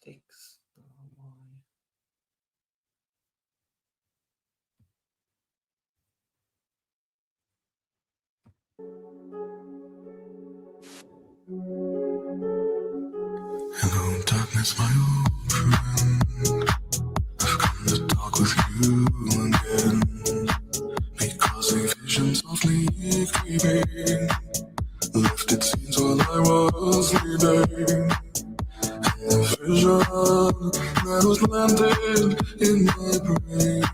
sticks. Hello, darkness, my old friend. I've come to talk with you again, because a vision softly creeping left its scenes while I was sleeping. And the vision that was planted in my brain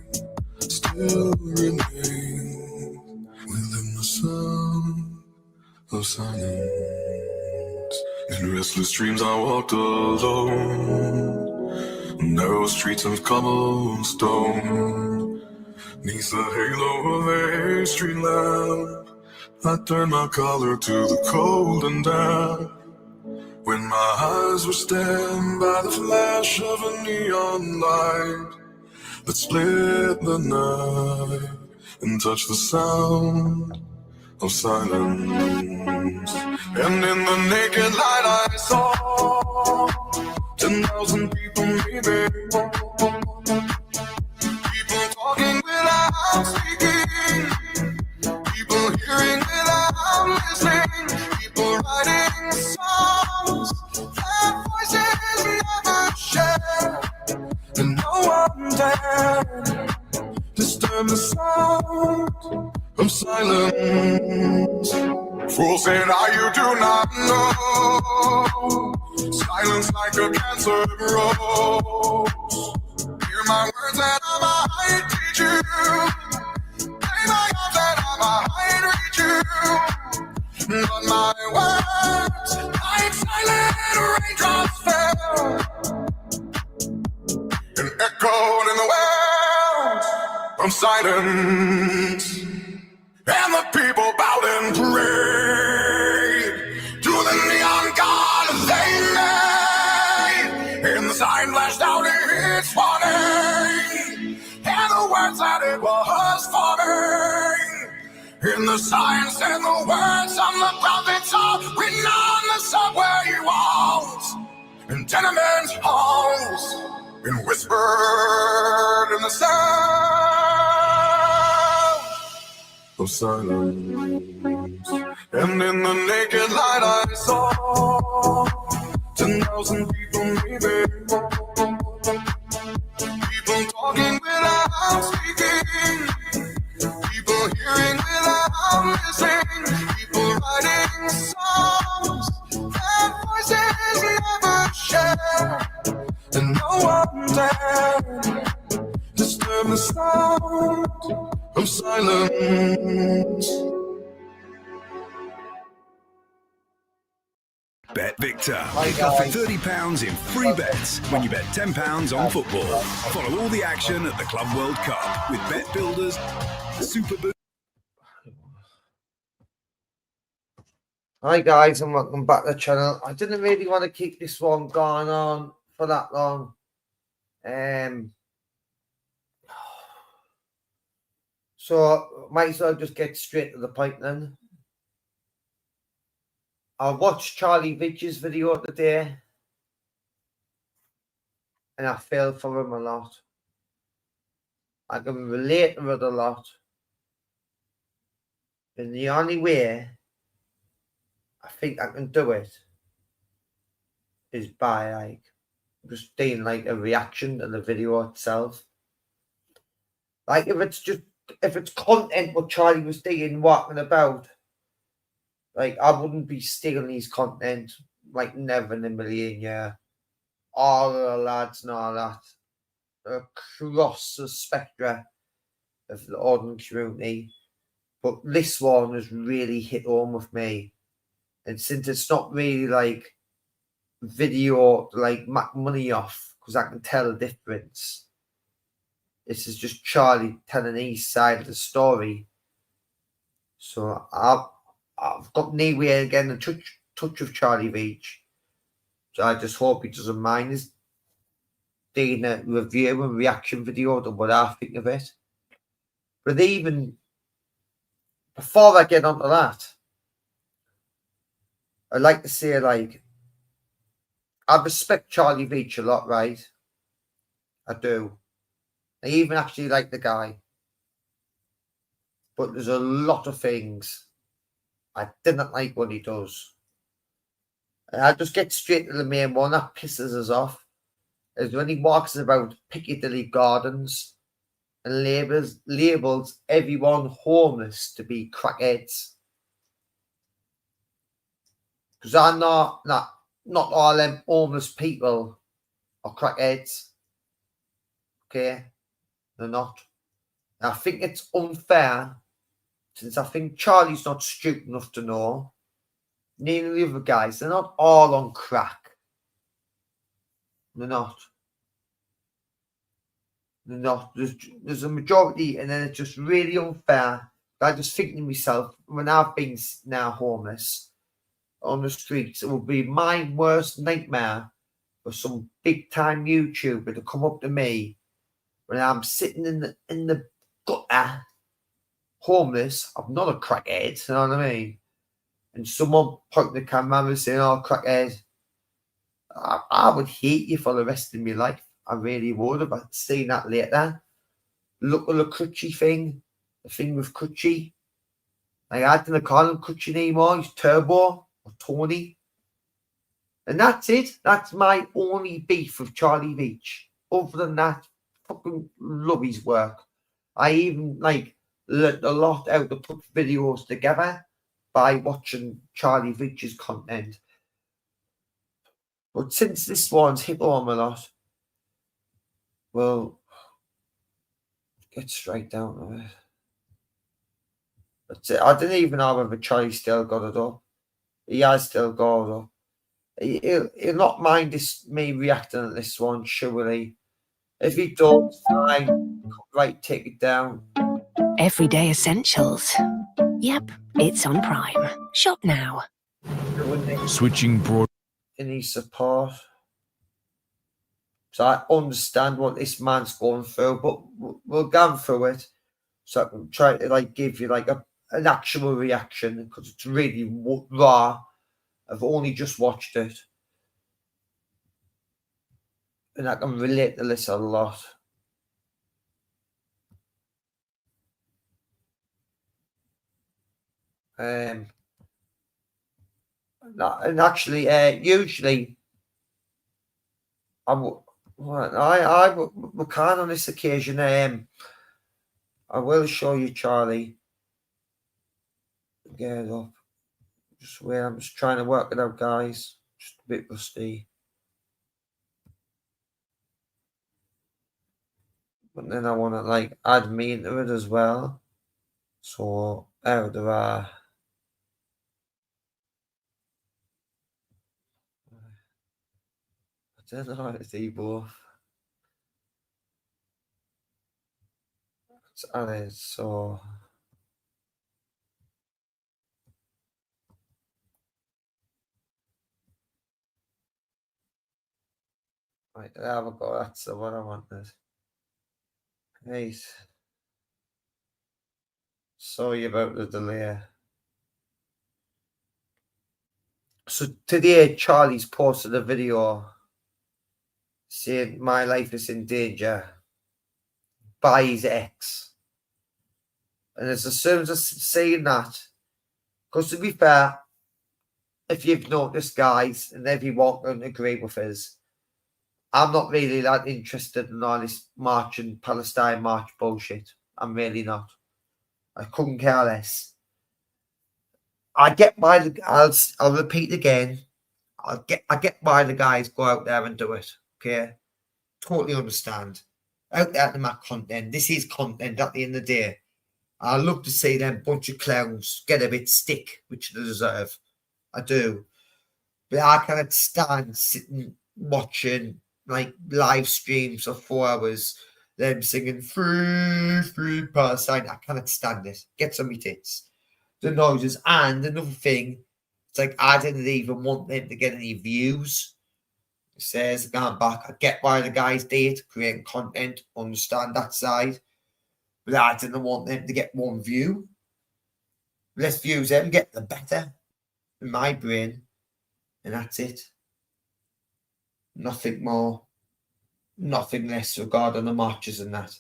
still remains within the sound of silence. In restless dreams I walked alone, narrow streets of cobblestone. Neath the halo of a street lamp, I turned my collar to the cold and damp. When my eyes were stabbed by the flash of a neon light that split the night and touched the sound of silence. And in the naked light I saw 10,000 people maybe, people talking without speaking, people hearing without listening, people writing songs that voices never share, and no one dared disturb the sound of silence. Fool said, you do not know. Silence like a cancer grows. Hear my words that I might teach you. Play my arms that I might reach you. But my words, like silent raindrops fell and echoed in the wells of silence. And the people bowed and prayed to the neon god they made. And the sign flashed out its warning, and the words that it was forming. And the signs and the words of the prophets are written on the subway walls and tenement halls, and whispered in the sound of silence. And in the naked light I saw 10,000 people maybe, people talking without speaking, people hearing without listening, people writing songs that voices never share, and no one dared disturb the sound of silence. Bet Victor. Kick off for £30 in free bets when you bet £10 on football. Follow all the action at the Club World Cup with Bet Builders, Super Boost. Hi guys, and welcome back to the channel. I didn't really want to keep this one going on for that long. So might as well just get straight to the point then. I watched Charlie Veitch's video today, and I fell for him a lot. I can relate to it a lot. And the only way I think I can do it is by just doing a reaction to the video itself. If it's content what Charlie was doing, walking about, I wouldn't be stealing his content, never in a million years. All the lads and all that, across the spectrum of the audience community. But this one has really hit home with me. And since it's not really video to make money off, because I can tell the difference. This is just Charlie telling his side of the story. So I've got nowhere again a touch of Charlie Veitch. So I just hope he doesn't mind us doing a review and reaction video to what I think of it. But even before I get onto that, I'd like to say I respect Charlie Veitch a lot, right? I do. I even actually like the guy. But there's a lot of things I didn't like what he does. And I'll just get straight to the main one that pisses us off. Is when he walks about Piccadilly Gardens and labels everyone homeless to be crackheads. Because I'm not all them homeless people are crackheads. Okay? They're not. And I think it's unfair, since I think Charlie's not stupid enough to know. Neither of the other guys, they're not all on crack. They're not. They're not. There's a majority, and then it's just really unfair. I just think to myself, when I've been now homeless on the streets, it would be my worst nightmare for some big time YouTuber to come up to me when I'm sitting in the gutter, homeless. I'm not a crackhead, you know what I mean? And someone pointing the camera and saying, "Oh, crackhead," I would hate you for the rest of my life. I really would. About seeing that later. Look at the Crutchy thing, the thing with Crutchy. Like, I didn't call him Crutchy anymore. He's Turbo or Tony. And that's it. That's my only beef with Charlie Veitch. Other than that, fucking love his work. I even learned a lot out to put videos together by watching Charlie Veitch's content. But since this one's hit home a lot, well, get straight down to it. That's it. I didn't even know whether Charlie still got it up. He has still got it up. He'll not mind me reacting at this one, surely. If he does, fine. Right, take it down. Everyday essentials. Yep, it's on Prime. Shop now. Switching broad. Any support. So I understand what this man's going through, but we'll go through it. So I can try to give you an actual reaction, because it's really raw. I've only just watched it, and I can relate to this a lot. And actually, usually, we can't on this occasion. I will show you Charlie. Get it up. Just where I'm just trying to work it out, guys. Just a bit rusty. But then I want to add me into it as well. So out there are. I don't know how to see both. It's added, so. Right, there we go. That's what I wanted. Right. Sorry about the delay. So today, Charlie's posted a video saying my life is in danger by his ex. And as soon as I'm saying that, because to be fair, if you've noticed, guys, and everyone can agree with us, I'm not really that interested in all this Palestine march bullshit. I'm really not. I couldn't care less. I get why I'll repeat again. I get why the guys go out there and do it. Okay, totally understand. Out there to make content. This is content at the end of the day. I love to see them bunch of clowns get a bit stick, which they deserve. I do. But I can't stand sitting watching live streams of 4 hours, them singing free Palestine. I cannot stand it. Gets on my tits. The noises. And another thing, it's I didn't even want them to get any views. It says, going back, I get why the guys did, creating content, understand that side. But I didn't want them to get 1 view. Less views them get, the better. In my brain. And that's it. Nothing more, nothing less regarding the matches and that.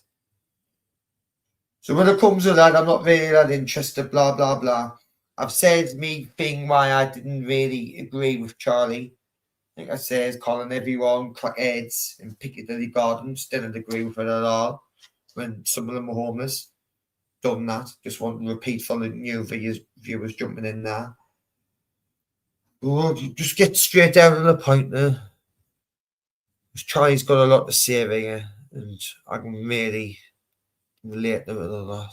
So when it comes to that, I'm not really that interested, blah, blah, blah. I've said me thing why I didn't really agree with Charlie. Like I said, calling everyone crackheads in Piccadilly Gardens, didn't agree with it at all. When some of them were homeless, done that. Just want to repeat for the new viewers jumping in there. Well, just get straight down to the point there. Charlie's got a lot to say here, and I can really relate to it a lot.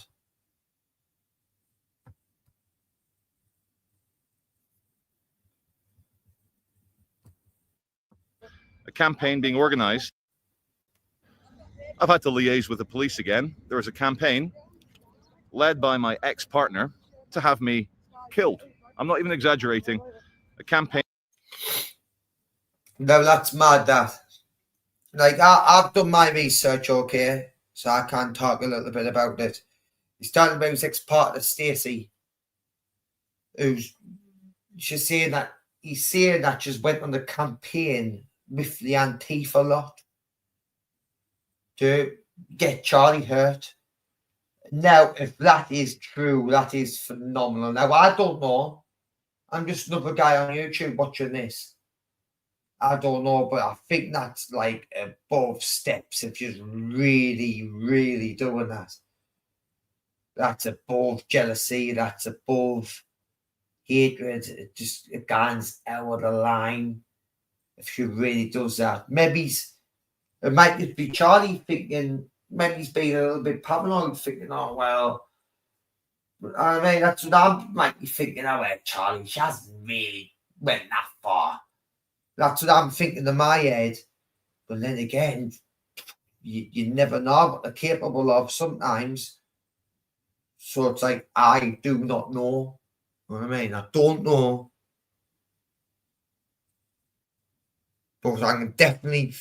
A campaign being organised. I've had to liaise with the police again. There was a campaign led by my ex-partner to have me killed. I'm not even exaggerating. A campaign. No, that's mad, that. Like, I've done my research, okay, so I can talk a little bit about it. He's talking about his ex-partner, Stacey, he's saying that she's went on the campaign with the Antifa lot to get Charlie hurt. Now, if that is true, that is phenomenal. Now, I don't know. I'm just another guy on YouTube watching this. I don't know, but I think that's like above steps if you're really, really doing that. That's above jealousy. That's above hatred. It just goes out of the line if she really does that. Maybe it might just be Charlie thinking, maybe he's being a little bit paranoid, thinking, oh, well, I mean, that's what I might be thinking. Oh, well, Charlie, she hasn't really went that far. That's what I'm thinking in my head. But then again, you never know what they're capable of sometimes. So it's like, I do not know. You know what I mean? I don't know. But I can definitely,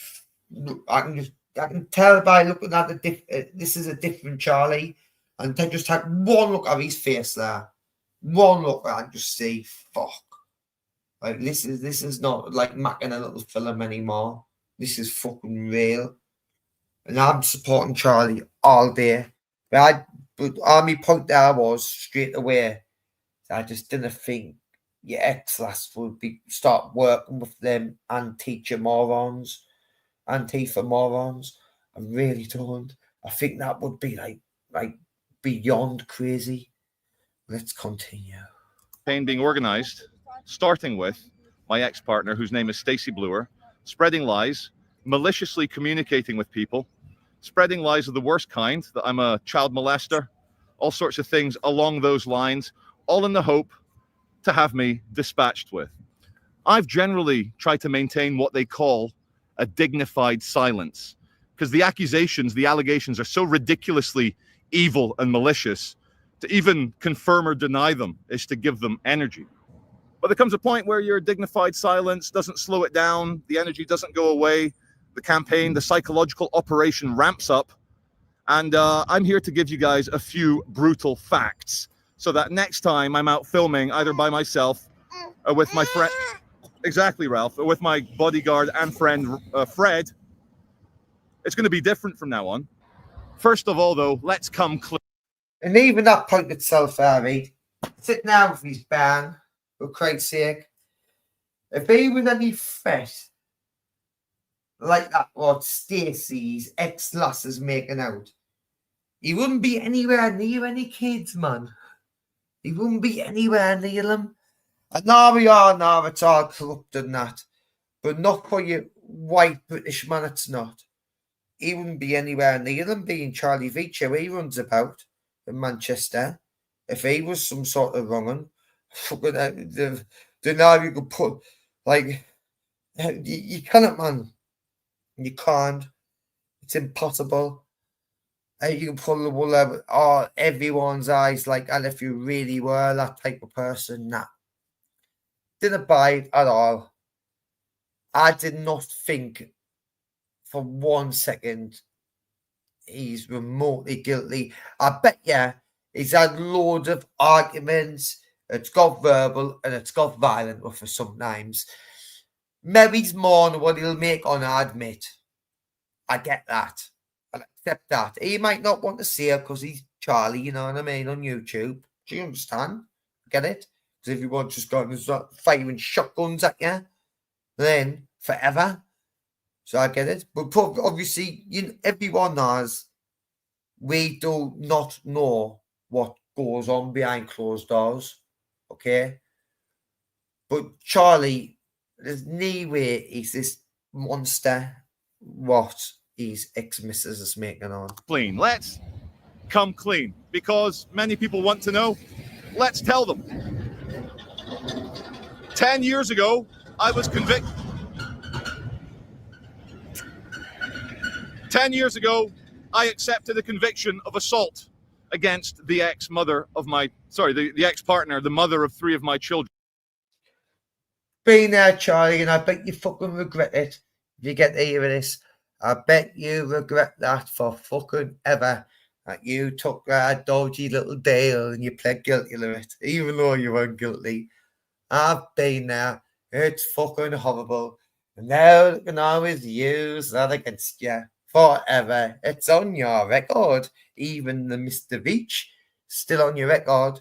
I can tell by looking at this is a different Charlie. And then just take one look at his face there. One look and just see, fuck. Like, this is not like macking a little film anymore. This is fucking real. And I'm supporting Charlie all day. But my point there was straight away, I just didn't think your ex-lass would start working with them Antifa morons. I really don't. I think that would be like beyond crazy. Let's continue. Campaign being organised, starting with my ex-partner, whose name is Stacey Bluer, spreading lies, maliciously communicating with people, spreading lies of the worst kind, that I'm a child molester, all sorts of things along those lines, all in the hope to have me dispatched with. I've generally tried to maintain what they call a dignified silence, because the accusations, the allegations are so ridiculously evil and malicious. To even confirm or deny them is to give them energy. But there comes a point where your dignified silence doesn't slow it down, the energy doesn't go away, the campaign, the psychological operation ramps up, and I'm here to give you guys a few brutal facts so that next time I'm out filming, either by myself or with my friend, exactly, Ralph, or with my bodyguard and friend, Fred, it's going to be different from now on. First of all, though, let's come clear. And even that point itself, Harry, sitting down with his band, for Christ's sake, if he was any threat like that, what Stacey's ex-lass is making out, he wouldn't be anywhere near any kids, man. He wouldn't be anywhere near them. And now we are, now it's all corrupt and that. But not for you white British man, it's not. He wouldn't be anywhere near them, being Charlie Veitch, how he runs about in Manchester. If he was some sort of wrong'un, fucking, now you could put, like, you cannot, man. You can't. It's impossible. And you can pull the wool over everyone's eyes, like, and if you really were that type of person, nah. Didn't buy it at all. I did not think for 1 second he's remotely guilty. I bet you he's had loads of arguments. It's got verbal and it's got violent with her sometimes. Mary's more than what he'll make on, I admit. I get that. I accept that. He might not want to see her because he's Charlie, you know what I mean, on YouTube. Do you understand? Get it? Because if you want just going to start firing shotguns at you, then forever. So I get it. But obviously, everyone knows we do not know what goes on behind closed doors. Okay? But Charlie, there's no way he's this monster what his ex-missus is making on. Clean. Let's come clean, because many people want to know. Let's tell them. 10 years ago, I was convicted. 10 years ago, I accepted a conviction of assault against the ex-mother of my, the ex-partner, the mother of 3 of my children. Been there, Charlie, and I bet you fucking regret it if you get to hear this. I bet you regret that for fucking ever. That you took that dodgy little deal and you pled guilty to it, even though you weren't guilty. I've been there. It's fucking horrible. And now they can always use that against you forever. It's on your record. Even the Mr. Veitch, still on your record.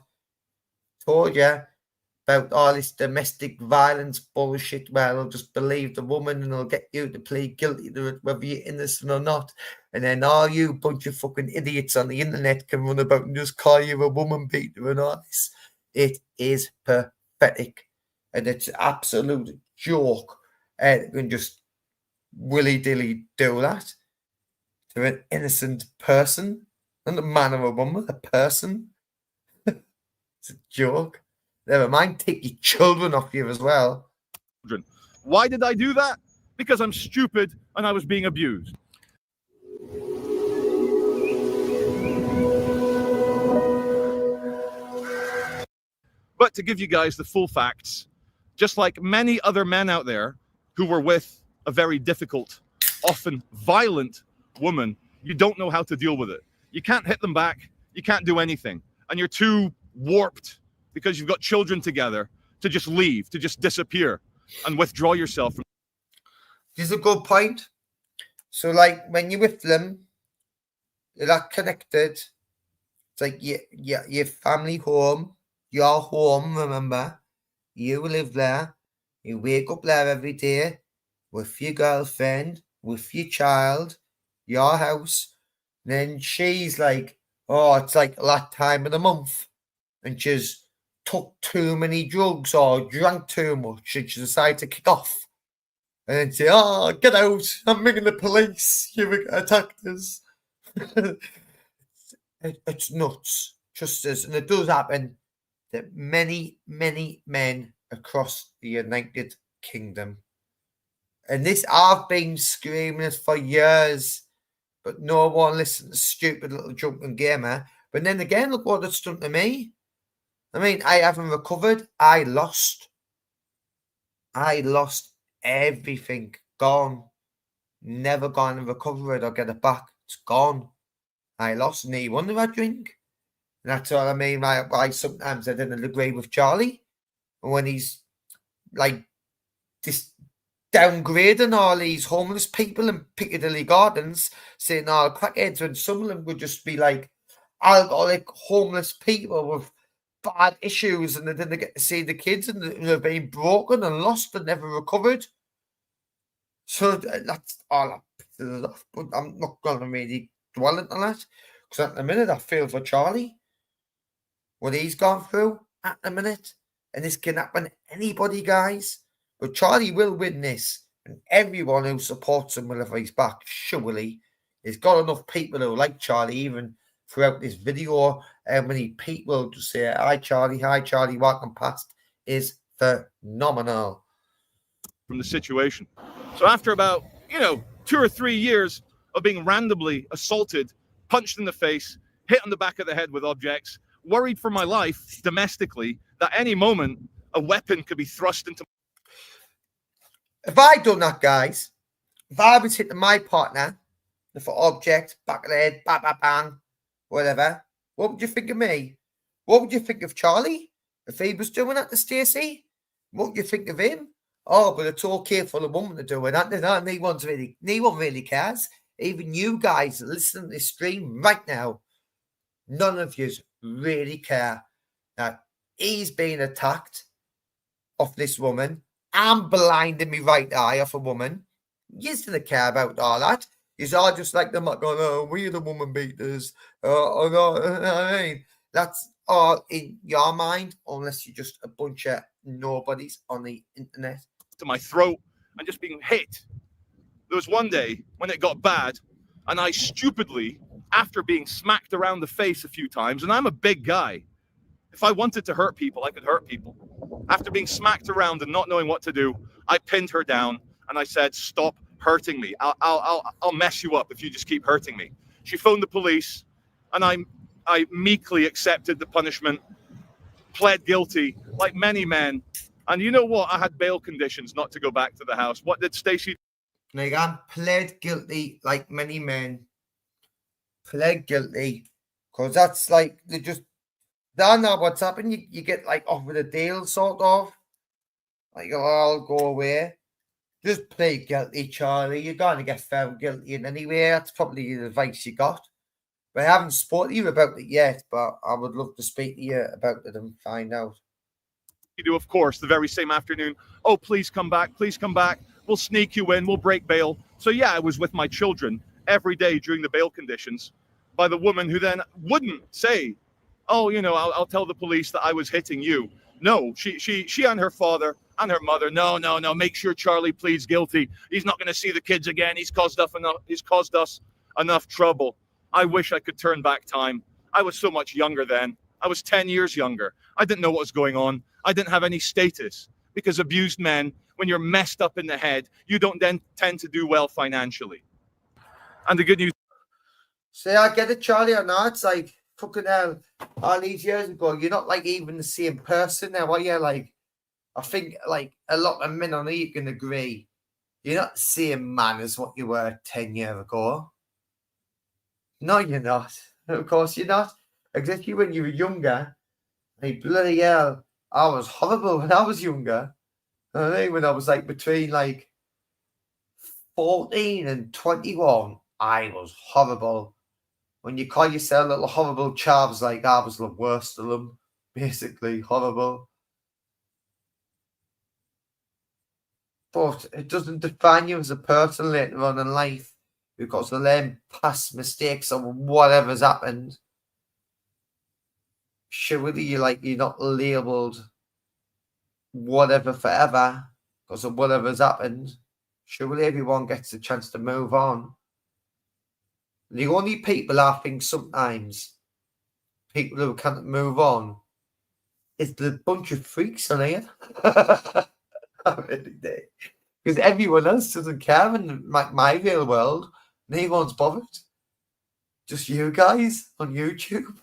Told you about all this domestic violence bullshit. Well, I'll just believe the woman and I'll get you to plead guilty to it, whether you're innocent or not. And then all you bunch of fucking idiots on the internet can run about and just call you a woman beater and all this. It is pathetic. And it's an absolute joke. And you can just willy-dilly do that to an innocent person. Not a man or a woman, a person. It's a joke. Never mind, take your children off you as well. Why did I do that? Because I'm stupid and I was being abused. But to give you guys the full facts, just like many other men out there who were with a very difficult, often violent woman, you don't know how to deal with it. You can't hit them back. You can't do anything. And you're too warped because you've got children together to just leave, to just disappear and withdraw yourself from. This is a good point. So, like, when you're with them, you're not connected. It's like your family home, your home, remember? You live there. You wake up there every day with your girlfriend, with your child, your house. Then she's like, oh, it's like that time of the month. And she's took too many drugs or drank too much and she decided to kick off. And then say, oh, get out. I'm ringing the police. You've attacked us. It's nuts. Just as, and it does happen that many, many men across the United Kingdom. And this, I've been screaming this for years, but no one listens to stupid little drunken gamer. But then again, look what it's done to me. I mean, I haven't recovered. I lost everything. Gone. Never going to recover it or get it back. It's gone. I lost. No wonder I drink. And that's what I mean. Why sometimes I didn't agree with Charlie. When he's like this downgrading all these homeless people in Piccadilly Gardens, saying all crackheads, when some of them would just be like alcoholic, homeless people with bad issues, and they didn't get to see the kids, and they're being broken and lost and never recovered. So that's all off. But I'm not going to really dwell into that, because at the minute I feel for Charlie, what he's gone through at the minute, and this can happen to anybody, guys. But Charlie will win this, and everyone who supports him will have his back, surely. He's got enough people who like Charlie, even throughout this video. How many people to say, hi Charlie, walking past is phenomenal. From the situation. So after about, 2 or 3 years of being randomly assaulted, punched in the face, hit on the back of the head with objects, worried for my life domestically that any moment a weapon could be thrust into. If I done that, guys, if I was hitting my partner with an object, back of the head, bang, bang, bang, whatever, what would you think of me? What would you think of Charlie if he was doing that to Stacey? What would you think of him? Oh, but it's okay for the woman to do it. No one really cares. Even you guys listening to this stream right now, none of you really care. Now, he's being attacked off this woman. I'm blinding me right eye off a woman. You don't care about all that. You're all just like them going, oh, we're the woman beaters. Oh, no, I mean, that's all in your mind, unless you're just a bunch of nobodies on the internet. To my throat and just being hit. There was one day when it got bad, and I stupidly, after being smacked around the face a few times, and I'm a big guy, if I wanted to hurt people, I could hurt people. After being smacked around and not knowing what to do, I pinned her down and I said, "Stop hurting me. I'll mess you up if you just keep hurting me." She phoned the police, and I meekly accepted the punishment, pled guilty, like many men. And you know what? I had bail conditions not to go back to the house. What did Stacey? Like, I'm pled guilty, like many men. Pled guilty, because that's like they don't know what's happened. You get like offered a deal, sort of. Like, oh, I'll go away. Just plead guilty, Charlie. You're going to get found guilty in anyway. That's probably the advice you got. But I haven't spoken to you about it yet, but I would love to speak to you about it and find out. You do, of course, the very same afternoon. Oh, please come back. Please come back. We'll sneak you in. We'll break bail. So, yeah, I was with my children every day during the bail conditions by the woman who then wouldn't say, oh, you know, I'll tell the police that I was hitting you. No, she and her father and her mother. No. Make sure Charlie pleads guilty. He's not going to see the kids again. He's caused us enough trouble. I wish I could turn back time. I was so much younger then. I was 10 years younger. I didn't know what was going on. I didn't have any status, because abused men, when you're messed up in the head, you don't then tend to do well financially. And the good news. See, I get it, Charlie, or not. It's like, fucking hell, all these years ago, you're not like even the same person now, are you? Like, I think like a lot of men on here can agree. You're not the same man as what you were 10 years ago. No, you're not. Of course you're not. Exactly when you were younger. Like, bloody hell, I was horrible when I was younger. I think when I was like between like 14 and 21, I was horrible. When you call yourself little horrible chavs, like I was the worst of them. Basically, horrible. But it doesn't define you as a person later on in life, because of them past mistakes or whatever's happened. Surely you're not labelled whatever forever because of whatever's happened. Surely everyone gets a chance to move on. The only people I think sometimes, people who can't move on, is the bunch of freaks on here. I really do. Because everyone else doesn't care in my real world. No one's bothered. Just you guys on YouTube.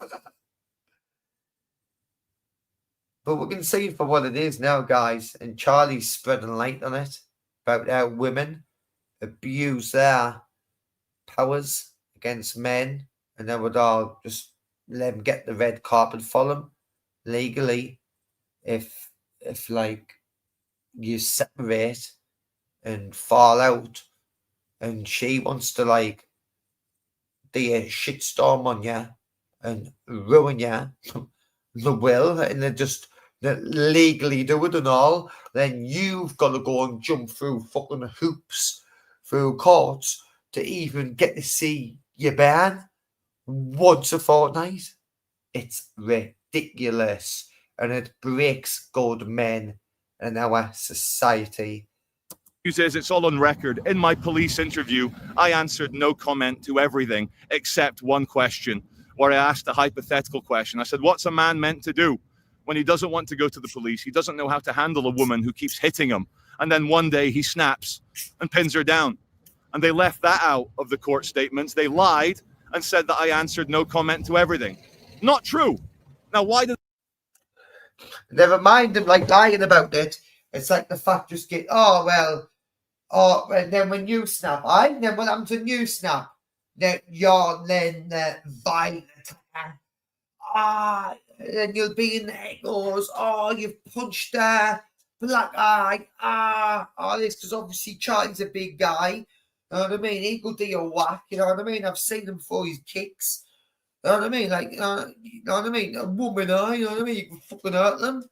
But we can see it for what it is now, guys. And Charlie's spreading light on it about how women abuse their powers against men, and they would all just let them get the red carpet for them legally if like you separate and fall out, and she wants to like do a shitstorm on you and ruin you, the will, and they legally do it and all, then you've got to go and jump through fucking hoops, through courts, to even get to see your ban once a fortnight. It's ridiculous, and it breaks good men in our society. Says it's all on record. In my police interview, I answered no comment to everything except one question, where I asked a hypothetical question. I said, what's a man meant to do when he doesn't want to go to the police? He doesn't know how to handle a woman who keeps hitting him. And then one day he snaps and pins her down. And they left that out of the court statements. They lied and said that I answered no comment to everything. Not true. Now, why did... Never mind them like lying about it. It's like the fact just get, and then when you snap, then when I'm to you snap, then you're then violent. Then you'll be in the echoes, you've punched her, black eye, all this, because obviously Charlie's a big guy. You know what I mean? He could do a whack, you know what I mean? I've seen him for his kicks. You know what I mean? Like, you know what I mean? A woman eye, you know what I mean? You can fucking hurt them.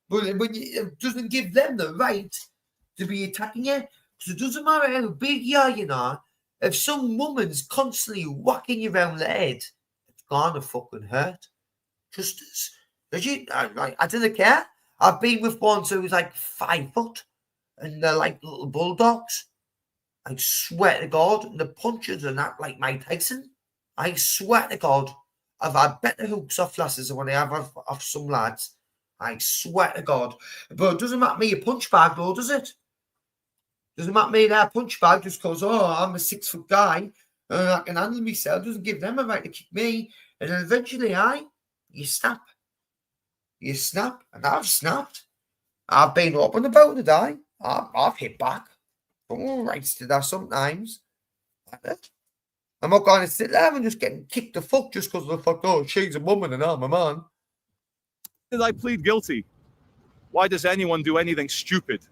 But when it doesn't give them the right to be attacking you, because it doesn't matter how big you are, you know. If some woman's constantly whacking you around the head, it's gonna fucking hurt. Just as you, I didn't care. I've been with ones who was like 5 foot, and they're like little bulldogs. I swear to God, and the punches are not like Mike Tyson. I swear to God, I've had better hooks off lasses than what I have off some lads. I swear to God. But it doesn't matter me a punch bag, though, does it? Doesn't matter me that punch bag just because, I'm a 6 foot guy and I can handle myself. Doesn't give them a right to kick me. And then eventually, you snap. You snap. And I've snapped. I've been up and about today. I've hit back. All right to that sometimes. Like that. I'm not going to sit there and just getting kicked the fuck just because of the fuck, she's a woman and I'm a man. Did I plead guilty? Why does anyone do anything stupid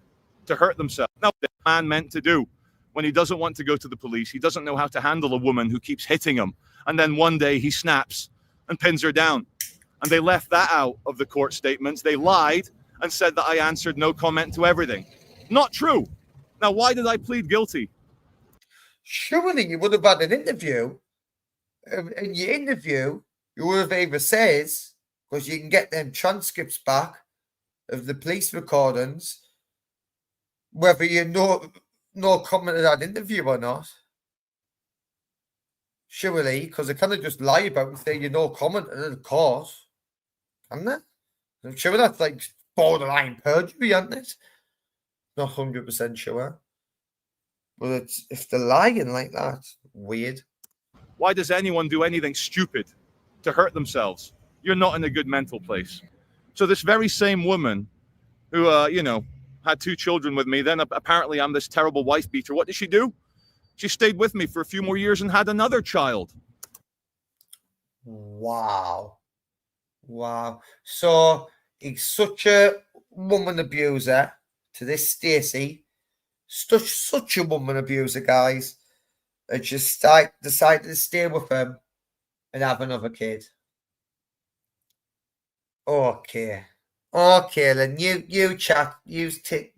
to hurt themselves? Now, what a man meant to do when he doesn't want to go to the police. He doesn't know how to handle a woman who keeps hitting him. And then one day he snaps and pins her down. And they left that out of the court statements. They lied and said that I answered no comment to everything. Not true. Now, why did I plead guilty? Surely you would have had an interview. In your interview, you would have either says, because you can get them transcripts back of the police recordings, whether you no comment on that interview or not. Surely, because they kind of just lie about it and say you no comment on the course. Can't they? I'm sure that's like borderline perjury, isn't it? Not 100% sure. But it's, if they're lying like that, weird. Why does anyone do anything stupid to hurt themselves? You're not in a good mental place. So this very same woman who, had 2 children with me, then apparently I'm this terrible wife beater. What did she do? She stayed with me for a few more years and had another child. Wow. So he's such a woman abuser to this Stacey. Such a woman abuser, guys. And just decided to stay with him and have another kid. Okay, then you chat, you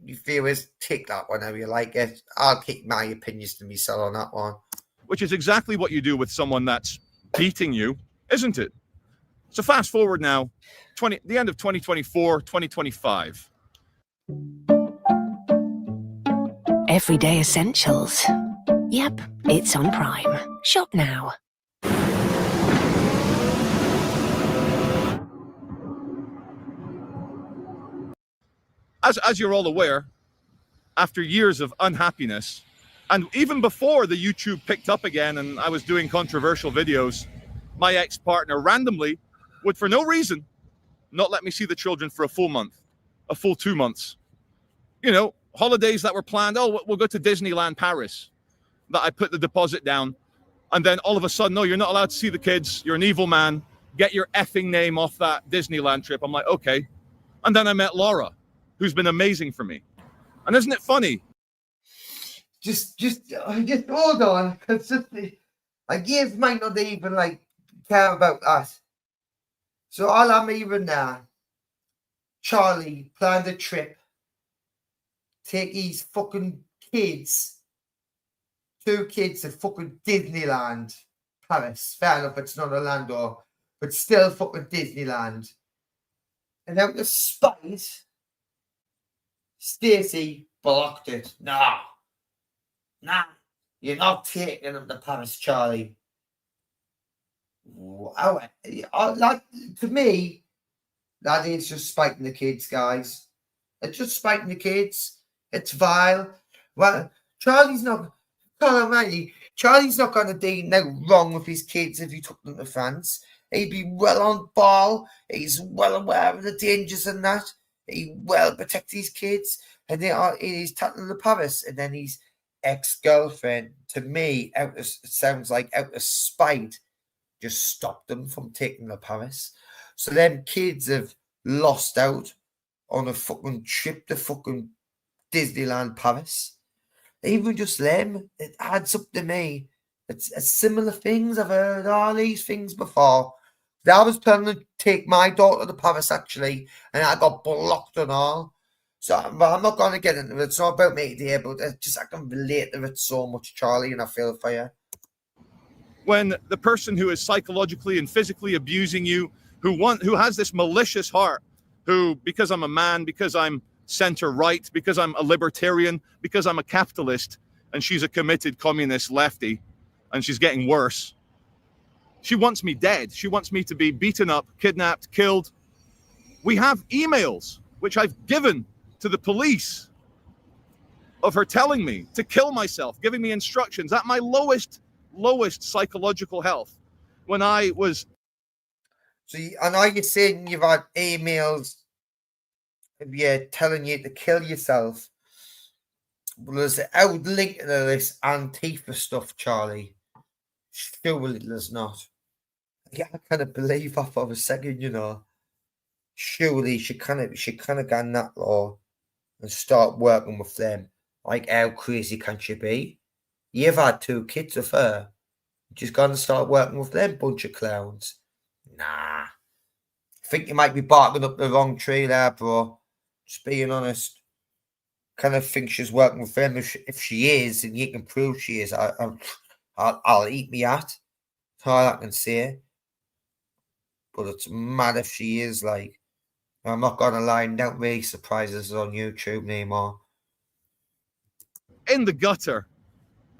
viewers, take that one how you like it. I'll keep my opinions to myself on that one. Which is exactly what you do with someone that's beating you, isn't it? So fast forward now, the end of 2024, 2025. Everyday essentials. Yep, it's on Prime. Shop now. As you're all aware, after years of unhappiness, and even before the YouTube picked up again and I was doing controversial videos, my ex-partner randomly would, for no reason, not let me see the children for a full month, a full 2 months. Holidays that were planned, we'll go to Disneyland Paris, that I put the deposit down. And then all of a sudden, no, you're not allowed to see the kids. You're an evil man. Get your effing name off that Disneyland trip. I'm like, okay. And then I met Laura, who's been amazing for me. And isn't it funny? Just hold on, because Gabe might not even care about that. So all I'm even now, Charlie planned a trip, take his fucking kids, 2 kids to fucking Disneyland Paris. Fair enough, it's not Orlando, but still fucking Disneyland. And out of spite, Stacey blocked it. Nah, you're not taking them to Paris, Charlie. Wow. To me, that is just spiting the kids, guys. It's just spiting the kids. It's vile. Well, Charlie's not going to do no wrong with his kids if he took them to France. He'd be well on ball. He's well aware of the dangers and that. He well protect his kids. And he's taking them to Paris. And then his ex-girlfriend, to me, it sounds like out of spite, just stopped them from taking them to Paris. So them kids have lost out on a fucking trip to fucking Disneyland Paris. Even just them, it adds up to me. It's similar things. I've heard all these things before. I was planning to take my daughter to Paris, actually, and I got blocked and all. So but I'm not going to get into it. It's not about me today, but it's just I can relate to it so much, Charlie, and I feel for you. When the person who is psychologically and physically abusing you, who has this malicious heart, who, because I'm a man, because I'm center-right, because I'm a libertarian, because I'm a capitalist, and she's a committed communist lefty, and she's getting worse. She wants me dead. She wants me to be beaten up, kidnapped, killed. We have emails, which I've given to the police, of her telling me to kill myself, giving me instructions at my lowest psychological health. When I was... So I know you're saying you've had emails of you telling you to kill yourself. But there's an out link to this Antifa stuff, Charlie. Surely there's not. Yeah, I kind believe that for a second, you know. Surely she kind of get in that law and start working with them. Like, how crazy can she be? You've had 2 kids with her. She's gonna start working with them bunch of clowns. Nah. I think you might be barking up the wrong tree there, bro. Just being honest. Kind of think she's working with them. If she is, and you can prove she is, I'll eat me at. That's all I can say. But it's mad if she is, like. I'm not gonna lie, don't really surprise us on YouTube anymore. In the gutter,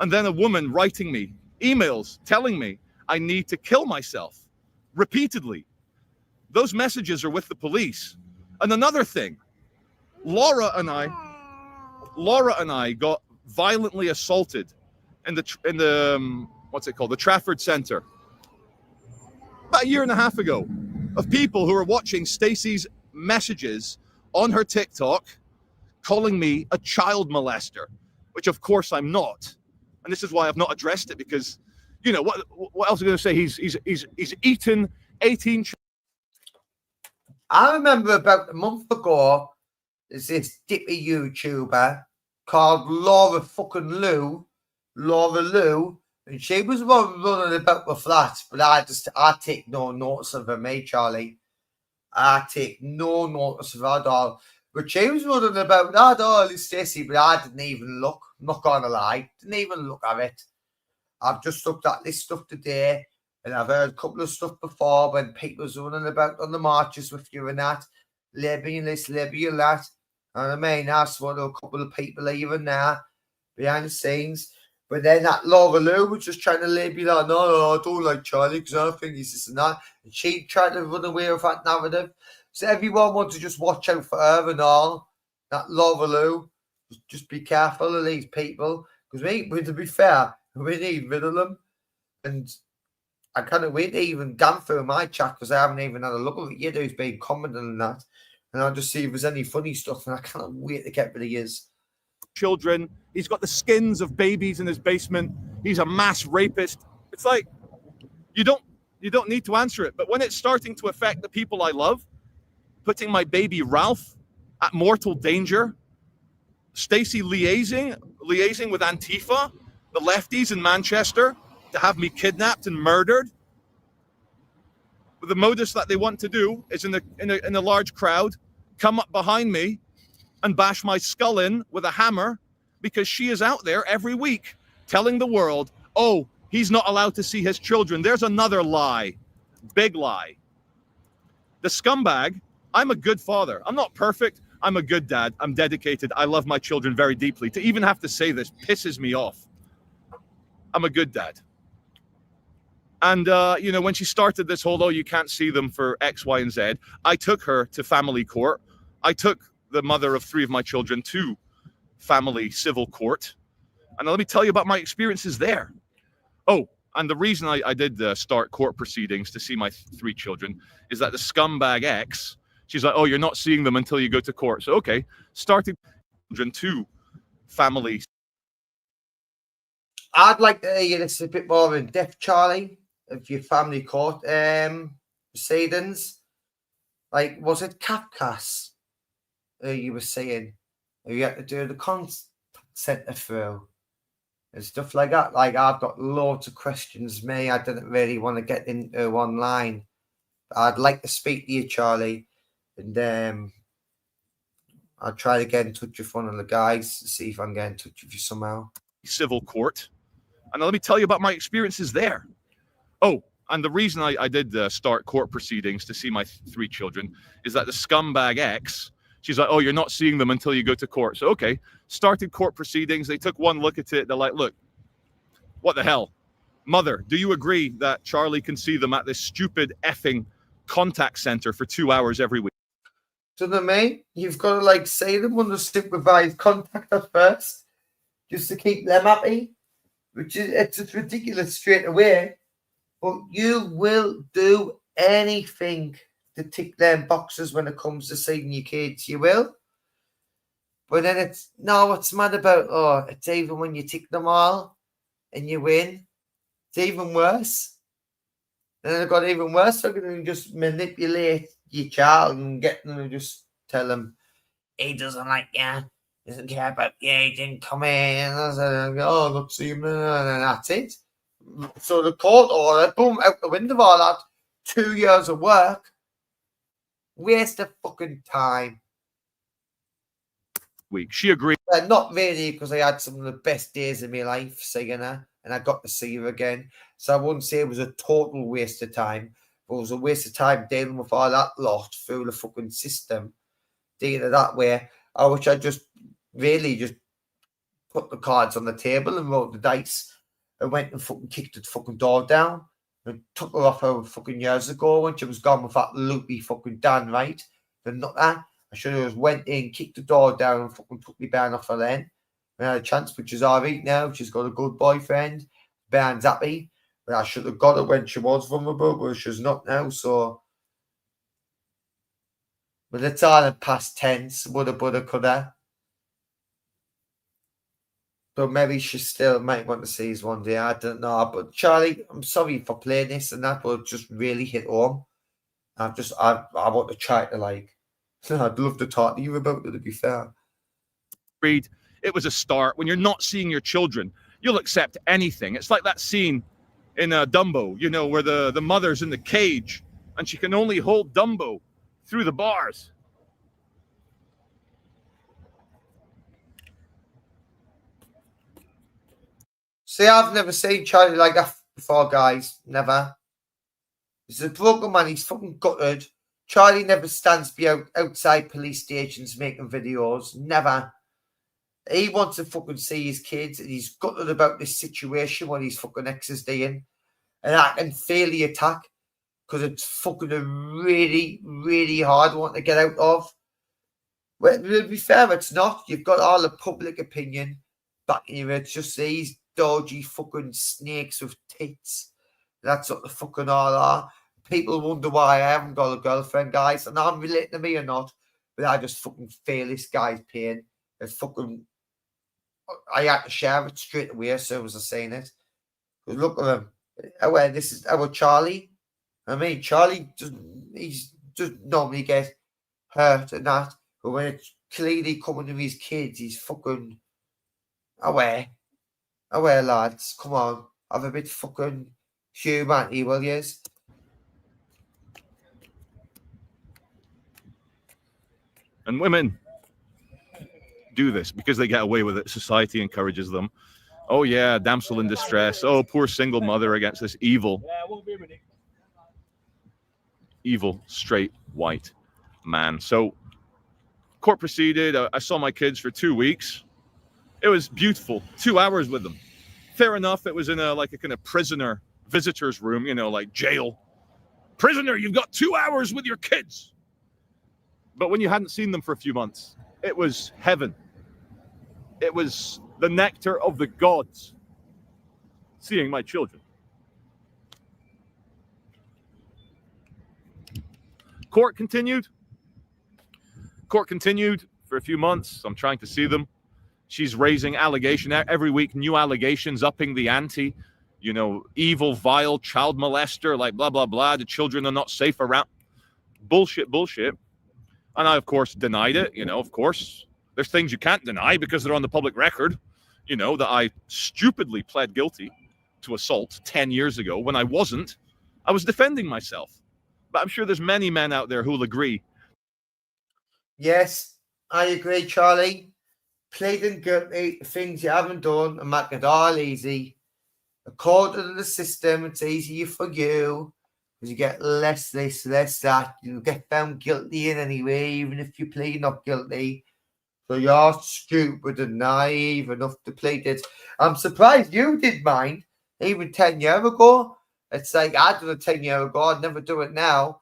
and then a woman writing me emails telling me I need to kill myself repeatedly. Those messages are with the police. And another thing, Laura and I got violently assaulted in the what's it called, the Trafford Centre, about a year and a half ago, of people who are watching Stacey's messages on her TikTok calling me a child molester, which of course I'm not. And this is why I've not addressed it, because, you know, what else are you going to say? He's eaten 18. I remember about a month ago, there's this dippy YouTuber called Laura Lou, and she was one running about the flats, but I take no notice of her, mate, Charlie. I take no notice of her at all. But she was running about that all, Stacey, but I didn't even look. I'm not gonna lie, didn't even look at it. I've just looked at this stuff today, and I've heard a couple of stuff before when people was running about on the marches with you and that, labeling this, labeling that. And I mean, that's what a couple of people even there behind the scenes. But then that Laura Lou was just trying to label that, no, I don't like Charlie because I think he's this and that. And she tried to run away with that narrative. So everyone wants to just watch out for her and all. That Laura Lou. Just be careful of these people. Because to be fair, we need rid of them. And I can't wait to even damn through my chat because I haven't even had a look at it yet who's been commenting on that. And I'll just see if there's any funny stuff. And I can't wait to get rid of his children. He's got the skins of babies in his basement. He's a mass rapist. It's like, you don't need to answer it. But when it's starting to affect the people I love, putting my baby Ralph at mortal danger, Stacey liaising with Antifa, the lefties in Manchester, to have me kidnapped and murdered. The modus that they want to do is in a large crowd, come up behind me and bash my skull in with a hammer, because she is out there every week telling the world, oh, he's not allowed to see his children. There's another lie. Big lie. The scumbag, I'm a good father. I'm not perfect. I'm a good dad. I'm dedicated. I love my children very deeply. To even have to say this pisses me off. I'm a good dad. And, when she started this whole, oh, you can't see them for X, Y, and Z, I took her to family court. I took the mother of 3 of my children to family civil court. And let me tell you about my experiences there. Oh, and the reason I did start court proceedings to see my 3 children is that the scumbag ex, she's like, oh, you're not seeing them until you go to court. So, okay, starting children to family. I'd like to hear this a bit more in depth, Charlie, of your family court proceedings. Like, was it Kafkas? you were saying you had to do the contact centre through and stuff like that. Like, I've got loads of questions, I didn't really want to get into online. I'd like to speak to you, Charlie, and I'll try to get in touch with one of the guys to see if I can get in touch with you somehow. Civil court. And let me tell you about my experiences there. Oh, and the reason I did start court proceedings to see my 3 children is that the scumbag ex, she's like, oh, you're not seeing them until you go to court. So, okay, started court proceedings. They took one look at it. They're like, look, what the hell? Mother, do you agree that Charlie can see them at this stupid effing contact center for 2 hours every week? So the mate, you've got to like say them under supervised contact at first, just to keep them happy, which is it's just ridiculous straight away. But you will do anything to tick them boxes when it comes to seeing your kids. You will. But then it's what's mad about? Oh, it's even when you tick them all and you win, it's even worse. And then it got even worse. So you just manipulate your child and get them to just tell them he doesn't like you, doesn't care about you, he didn't come in. Oh, look, see him, and that's it. So the court order, boom, out the window of all that. 2 years of work. Waste of fucking time. Week. She agreed. Not really, because I had some of the best days of my life seeing her, and I got to see her again. So I wouldn't say it was a total waste of time, but it was a waste of time dealing with all that lot through the fucking system. Dealing that way, which I just really just put the cards on the table and rolled the dice and went and fucking kicked the fucking door down and took her off her fucking years ago when she was gone with that loopy fucking Dan, right? The nutter. I should have just went in, kicked the door down, and fucking took me ban off her then. I had a chance, which is all right now. She's got a good boyfriend. Ban's happy. But I should have got her when she was vulnerable, but she's not now. So, but it's all in past tense. Woulda, woulda, coulda. But maybe she still might want to see us one day. I don't know. But Charlie, I'm sorry for playing this and that, but it just really hit home. I want to try to like. I'd love to talk to you about it, to be fair. Read, it was a start. When you're not seeing your children, you'll accept anything. It's like that scene in Dumbo, you know, where the mother's in the cage and she can only hold Dumbo through the bars. See, I've never seen Charlie like that before, guys. Never. He's a broken man. He's fucking gutted. Charlie never stands outside police stations making videos. Never. He wants to fucking see his kids, and he's gutted about this situation when his fucking ex is doing. And I can feel the attack because it's fucking a really, really hard one to get out of. Well, to be fair, it's not. You've got all the public opinion backing you. It's just these dodgy fucking snakes with tits. That's what the fucking all are. People wonder why I haven't got a girlfriend, guys. And I'm relating to me or not, but I just fucking feel this guy's pain. It's fucking. I had to share it straight away as soon as I seen it. But look at him. This is our Charlie. I mean, Charlie he's just normally get hurt and that, but when it's clearly coming to his kids, he's fucking away, lads. Come on, have a bit of fucking humanity, will yous? And women do this because they get away with it. Society encourages them. Oh yeah, damsel in distress. Oh, poor single mother against this evil straight white man. So court proceeded. I saw my kids for 2 weeks. It was beautiful. 2 hours with them. Fair enough. It was in a kind of prisoner visitors room, you know, like jail. Prisoner, you've got 2 hours with your kids. But when you hadn't seen them for a few months, it was heaven. It was the nectar of the gods, seeing my children. Court continued for a few months. I'm trying to see them. She's raising allegation every week, new allegations, upping the ante. You know, evil, vile child molester, like blah, blah, blah. The children are not safe around. Bullshit. And I, of course, denied it. Of course, there's things you can't deny because they're on the public record, that I stupidly pled guilty to assault 10 years ago when I wasn't. I was defending myself. But I'm sure there's many men out there who will agree. Yes, I agree, Charlie. Pleading guilty to things you haven't done and make it all easy. According to the system, it's easier for you because you get less this, less that. You get found guilty in anyway, even if you plead not guilty. So you're stupid and naive enough to plead it. I'm surprised you did mind even 10 years ago. It's like I did it 10 years ago. I'd never do it now.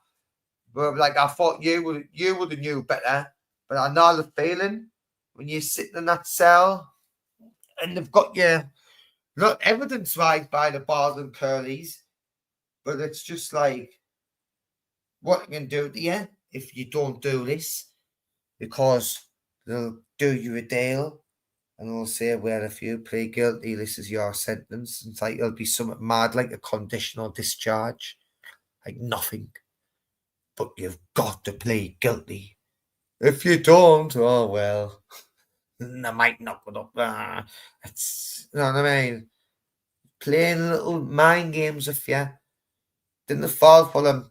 But like I thought you would have knew better. But I know the feeling when you're sitting in that cell and they've got you not evidence-wise by the bars and curlies, but it's just like what you can do to you if you don't do this, because they'll do you a deal and they'll say, well, if you plead guilty, this is your sentence. It's like it'll be something mad like a conditional discharge, like nothing. But you've got to plead guilty. If you don't, oh well, I might knock it up. It's, you know what I mean? Playing little mind games with you. Didn't fall for them.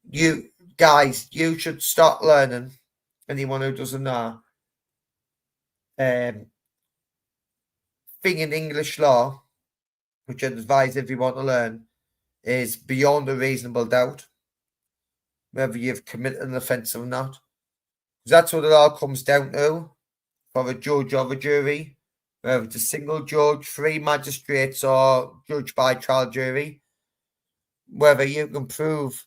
You guys, you should start learning. Anyone who doesn't know. Thing in English law, which I'd advise everyone to learn, is beyond a reasonable doubt, whether you've committed an offence or not. That's what it all comes down to for a judge or a jury, whether it's a single judge, 3 magistrates, or judge by trial jury, whether you can prove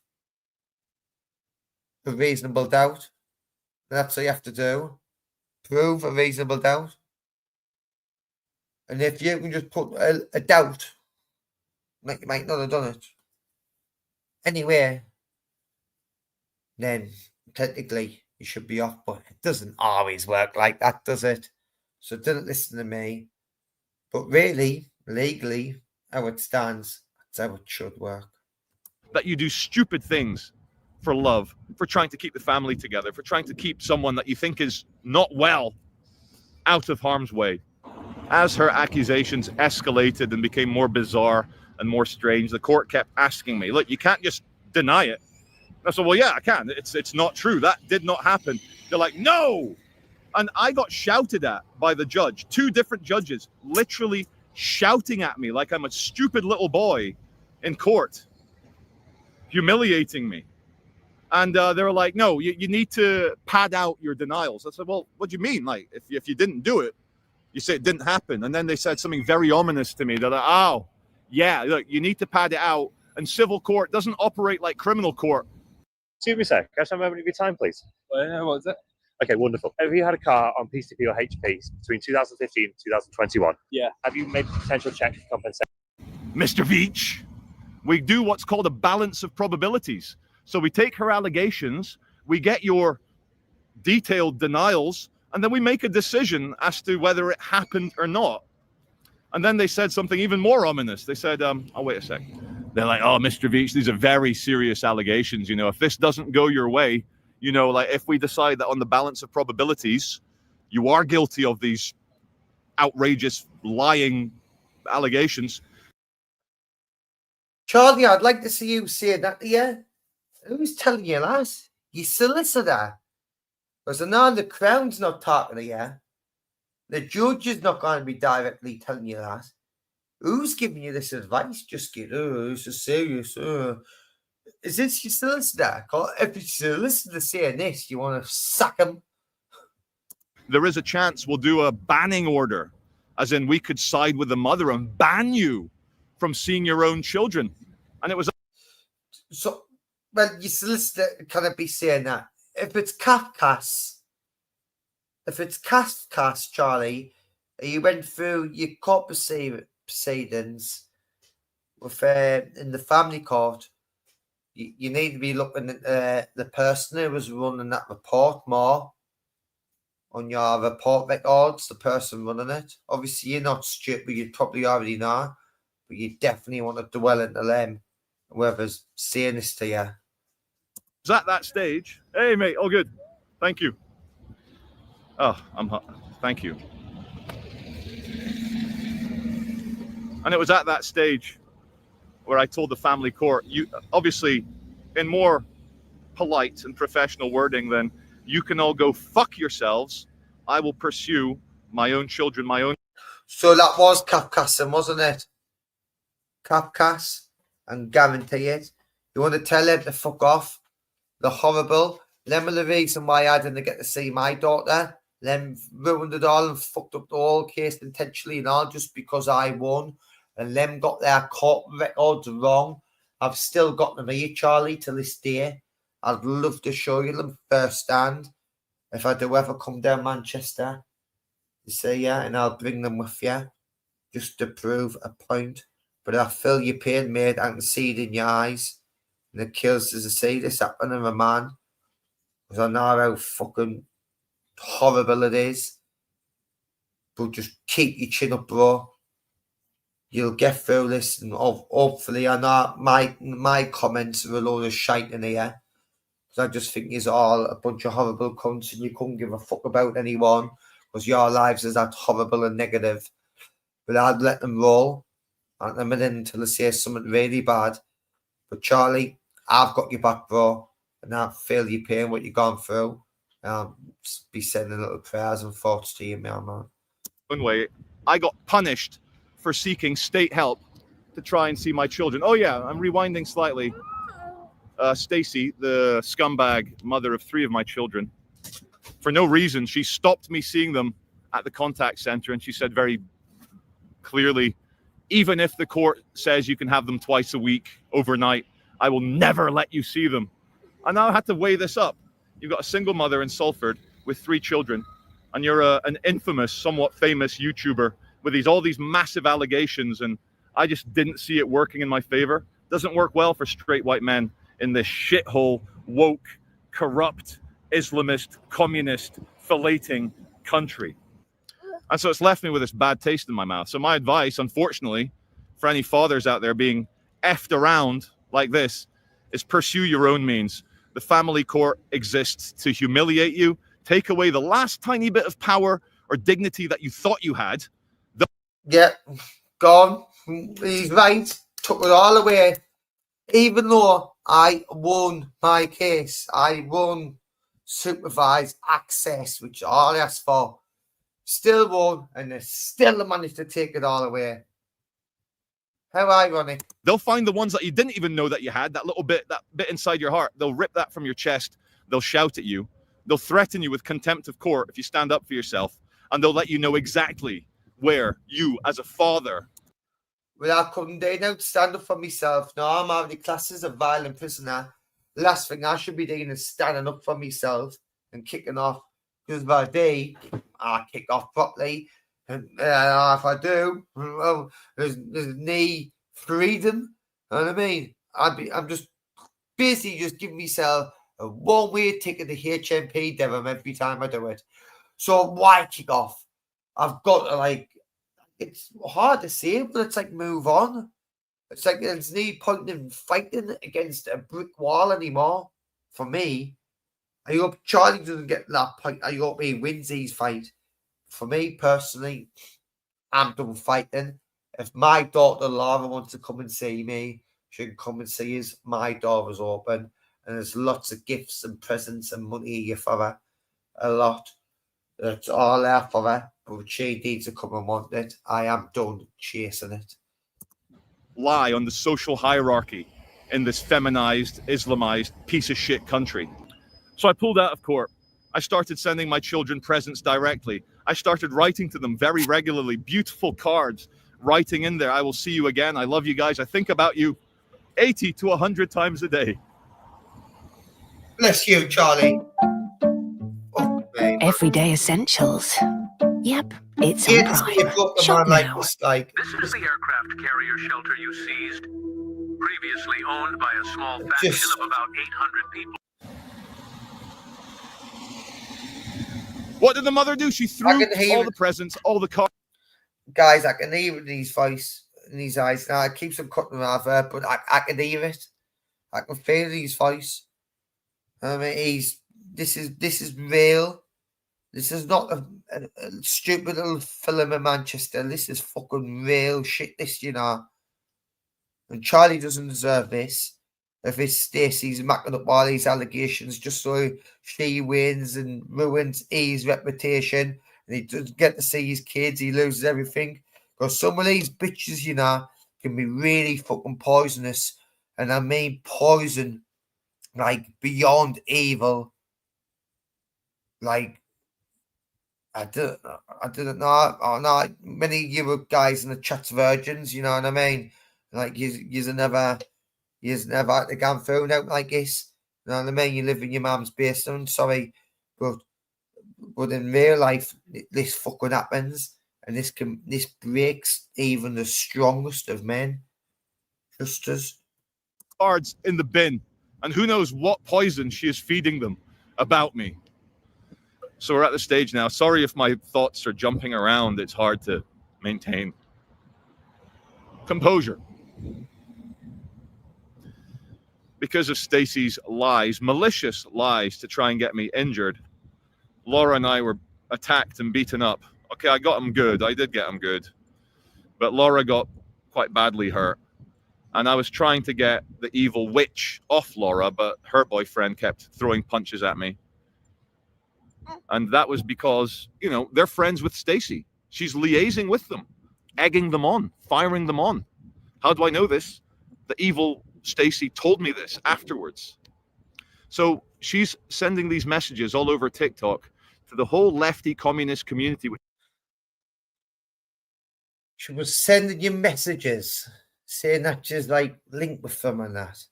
a reasonable doubt. That's what you have to do. Prove a reasonable doubt. And if you can just put a doubt, like you might not have done it anyway, then technically you should be off. But it doesn't always work like that, does it? So don't listen to me. But really, legally, how it stands, that's how it should work. That you do stupid things for love, for trying to keep the family together, for trying to keep someone that you think is not well out of harm's way. As her accusations escalated and became more bizarre and more strange, the court kept asking me, look, you can't just deny it. I said, well, yeah, I can. It's not true. That did not happen. They're like, no. And I got shouted at by the judge, 2 different judges, literally shouting at me like I'm a stupid little boy in court, humiliating me. And they were like, no, you need to pad out your denials. I said, well, what do you mean? Like, if you didn't do it, you say it didn't happen. And then they said something very ominous to me. They're like, oh, yeah, look, you need to pad it out. And civil court doesn't operate like criminal court. Excuse me, sir. Can I have a moment of your time, please? What is it? Okay, wonderful. Have you had a car on PCP or HP between 2015 and 2021? Yeah. Have you made a potential check for compensation? Mr. Veitch, we do what's called a balance of probabilities. So we take her allegations, we get your detailed denials, and then we make a decision as to whether it happened or not. And then they said something even more ominous. They said, oh, wait a sec. They're like, oh, Mr. Veitch, these are very serious allegations. If this doesn't go your way, like if we decide that on the balance of probabilities, you are guilty of these outrageous lying allegations. Charlie, I'd like to see you say that to you. Who's telling you that? Your solicitor. Because I know the Crown's not talking to you. The judge is not going to be directly telling you that. Who's giving you this advice? Just get, this is serious. Is this your solicitor? If your solicitor saying this, you want to sack him? There is a chance we'll do a banning order, as in we could side with the mother and ban you from seeing your own children. And it was... So, well, your solicitor can't be saying that. If it's Kafkas, Charlie, you went through your court proceedings with in the family court, you need to be looking at the person who was running that report more on your report records, the person running it. Obviously, you're not stupid, you probably already know, but you definitely want to dwell into them, whoever's saying this to you. At that stage, hey, mate, all good. Thank you. Oh, thank you. And it was at that stage where I told the family court, you obviously, in more polite and professional wording than "you can all go fuck yourselves, I will pursue my own children, my own." So that was Capcassin, wasn't it? Capcas, and guarantee it. You want to tell them to fuck off? They're horrible. Them are the reason why I didn't get to see my daughter. Them ruined it all and fucked up the whole case intentionally and all just because I won. And them got their court records wrong. I've still got them here, Charlie, to this day. I'd love to show you them firsthand if I do ever come down Manchester. You see, yeah, and I'll bring them with you just to prove a point. But I feel your pain, mate. I can see it in your eyes. And it kills to see this happen in a man. Because I know how fucking horrible it is. But just keep your chin up, bro. You'll get through this. And hopefully, I know my comments are a load of shite in here. Because I just think it's all a bunch of horrible cunts and you couldn't give a fuck about anyone. Because your lives is that horrible and negative. But I'd let them roll. At the minute until they say something really bad. But Charlie, I've got your back, bro. And I feel your pain, what you've gone through. I'll be sending little prayers and thoughts to you, man. One way, I got punished for seeking state help to try and see my children. Oh yeah, I'm rewinding slightly. Stacy, the scumbag mother of 3 of my children, for no reason, she stopped me seeing them at the contact center, and she said very clearly, even if the court says you can have them twice a week overnight, I will never let you see them. I now had to weigh this up. You've got a single mother in Salford with 3 children, and you're an infamous, somewhat famous YouTuber with all these massive allegations, and I just didn't see it working in my favor. Doesn't work well for straight white men in this shithole, woke, corrupt, Islamist, communist, filleting country. And so it's left me with this bad taste in my mouth. So my advice, unfortunately, for any fathers out there being effed around like this, is pursue your own means. The family court exists to humiliate you, take away the last tiny bit of power or dignity that you thought you had. Yeah, gone. He's right. Took it all away. Even though I won my case, I won supervised access, which all I asked for. Still won, and they still managed to take it all away. How ironic. They'll find the ones that you didn't even know that you had, that bit inside your heart. They'll rip that from your chest. They'll shout at you. They'll threaten you with contempt of court if you stand up for yourself. And they'll let you know exactly where you, as a father... Well, I couldn't do now to stand up for myself. No, I'm already classed as a violent prisoner. The last thing I should be doing is standing up for myself and kicking off. Because if I do, I kick off properly. And if I do, well, there's knee freedom. You know what I mean? I'm just basically just giving myself a one-way ticket to HMP Devon every time I do it. So why kick off? I've got to it's hard to say, but it's like move on. It's like there's no point in fighting against a brick wall anymore. For me, I hope Charlie doesn't get to that point. I hope he wins his fight. For me personally, I'm done fighting. If my daughter Laura wants to come and see me, she can come and see us. My door is open, and there's lots of gifts and presents and money here for her. A lot. It's all there for her, but she needs to come and want it. I am done chasing it. Lie on the social hierarchy in this feminized, Islamized piece of shit country. So I pulled out of court. I started sending my children presents directly. I started writing to them very regularly, beautiful cards, writing in there, I will see you again. I love you guys. I think about you 80 to 100 times a day. Bless you, Charlie. Everyday essentials. Yep, it's on Prime. Shop now. This is the aircraft carrier shelter you seized. Previously owned by a small faction of about 800 people. What did the mother do? She threw all the presents, all the cards. Guys, I can hear it in his voice, in his eyes. Now, I keep on cutting him off there, but I can hear it. I can feel it in his voice. I mean, he's this is real. This is not a stupid little film in Manchester. This is fucking real shit. This, you know. And Charlie doesn't deserve this. If it's Stacey's macking up all these allegations just so she wins and ruins his reputation, and he doesn't get to see his kids, he loses everything. Because some of these bitches, you know, can be really fucking poisonous. And I mean poison, like beyond evil. Like, I didn't know. Oh, no, many of you were guys in the chat's virgins, you know what I mean? Like, you've never had to go through out like this. You know what I mean? You live in your mum's basement, sorry. But in real life, this fucking happens. And this breaks even the strongest of men. Just as. Cards in the bin. And who knows what poison she is feeding them about me. So we're at the stage now. Sorry if my thoughts are jumping around. It's hard to maintain composure. Because of Stacey's lies, malicious lies to try and get me injured, Laura and I were attacked and beaten up. Okay, I got him good. I did get him good. But Laura got quite badly hurt. And I was trying to get the evil witch off Laura, but her boyfriend kept throwing punches at me. And that was because, you know, they're friends with Stacey. She's liaising with them, egging them on, firing them on. How do I know this? The evil Stacey told me this afterwards. So she's sending these messages all over TikTok to the whole lefty communist community. She was sending you messages saying that she's like linked with them and that.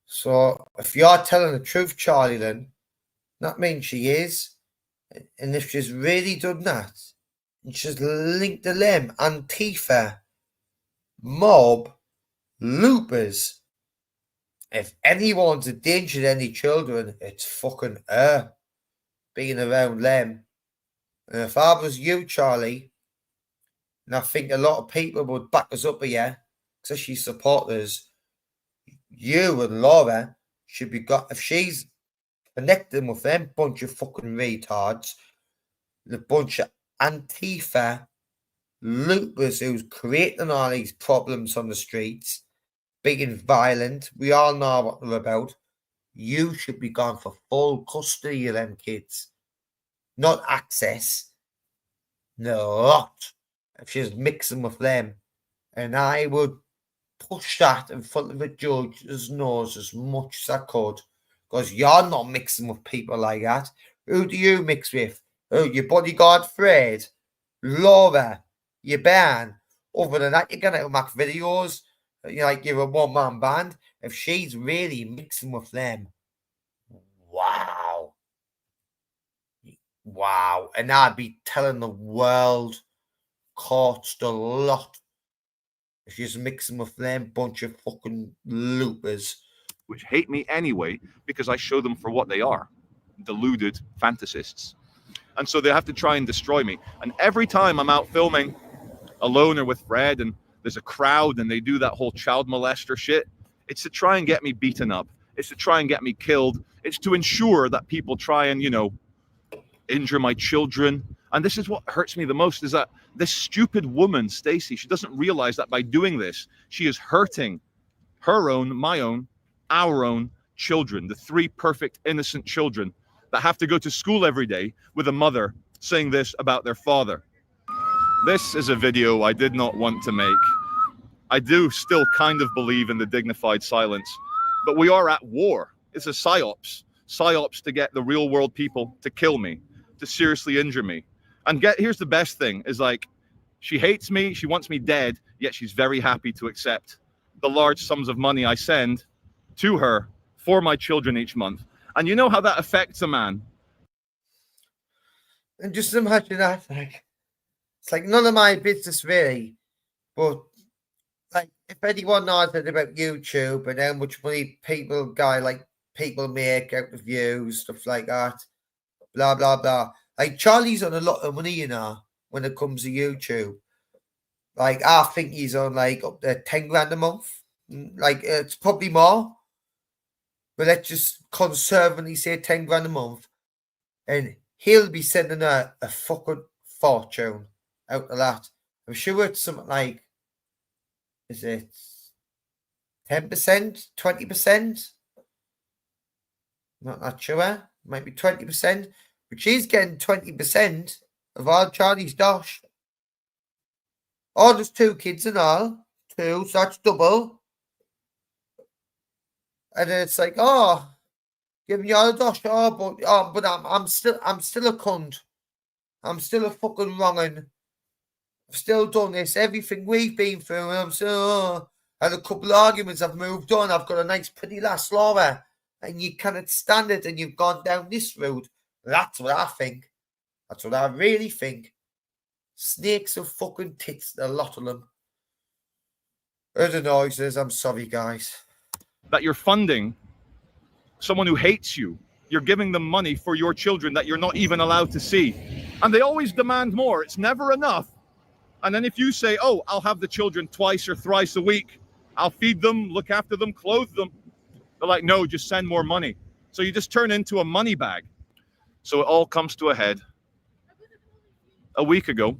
So if you're telling the truth, Charlie, then that means she is. And if she's really done that, and she's linked to them, Antifa, mob, loopers, if anyone's a danger to any children, it's fucking her being around them. And if I was you, Charlie, and I think a lot of people would back us up here, especially supporters, you and Laura should be got. If she's connecting with them bunch of fucking retards, the bunch of Antifa loopers who's creating all these problems on the streets, being violent, we all know what they're about. You should be gone for full custody of them kids. Not access. Not. If she's mixing with them. And I would push that in front of a judge's nose as much as I could. Because you're not mixing with people like that. Who do you mix with? Oh, your bodyguard Fred, Laura, your band. Other than that, you're going to make videos. You know, like you're a one-man band. If she's really mixing with them, wow. Wow. And I'd be telling the world, courts, the lot, if she's mixing with them bunch of fucking loopers. Which hate me anyway, because I show them for what they are, deluded fantasists. And so they have to try and destroy me. And every time I'm out filming alone or with Fred and there's a crowd and they do that whole child molester shit, it's to try and get me beaten up. It's to try and get me killed. It's to ensure that people try and, you know, injure my children. And this is what hurts me the most, is that this stupid woman, Stacey, she doesn't realize that by doing this, she is hurting her own, my own, our own children, the 3 perfect, innocent children that have to go to school every day with a mother saying this about their father. This is a video I did not want to make. I do still kind of believe in the dignified silence, but we are at war. It's a psyops. Psyops to get the real world people to kill me, to seriously injure me. And here's the best thing, is like, she hates me, she wants me dead, yet she's very happy to accept the large sums of money I send to her for my children each month. And you know how that affects a man. And just imagine that, like, it's like none of my business really, but like if anyone knows anything about YouTube and how much money people make out of views, stuff like that, blah blah blah. Like Charlie's on a lot of money, you know, when it comes to YouTube. Like I think he's on like up to 10 grand a month. Like it's probably more. but let's just conservatively say 10 grand a month, and he'll be sending a fucking fortune out of that. I'm sure it's something like, is it 10%, 20%? Not sure. Might be 20%, but she's getting 20% of all Charlie's dosh. Oh, there's 2 kids and all. 2, so that's double. And then it's like, oh, giving you all the dosh. But I'm still a cunt. I'm still a fucking wrong'un. I've still done this. Everything we've been through, and I'm still, had a couple of arguments. I've moved on. I've got a nice, pretty lass, Laura, and you cannot stand it, and you've gone down this road. That's what I think. That's what I really think. Snakes of fucking tits, a lot of them. Heard the noises. I'm sorry, guys. That you're funding someone who hates you. You're giving them money for your children that you're not even allowed to see. And they always demand more. It's never enough. And then if you say, oh, I'll have the children twice or thrice a week, I'll feed them, look after them, clothe them. They're like, no, just send more money. So you just turn into a money bag. So it all comes to a head a week ago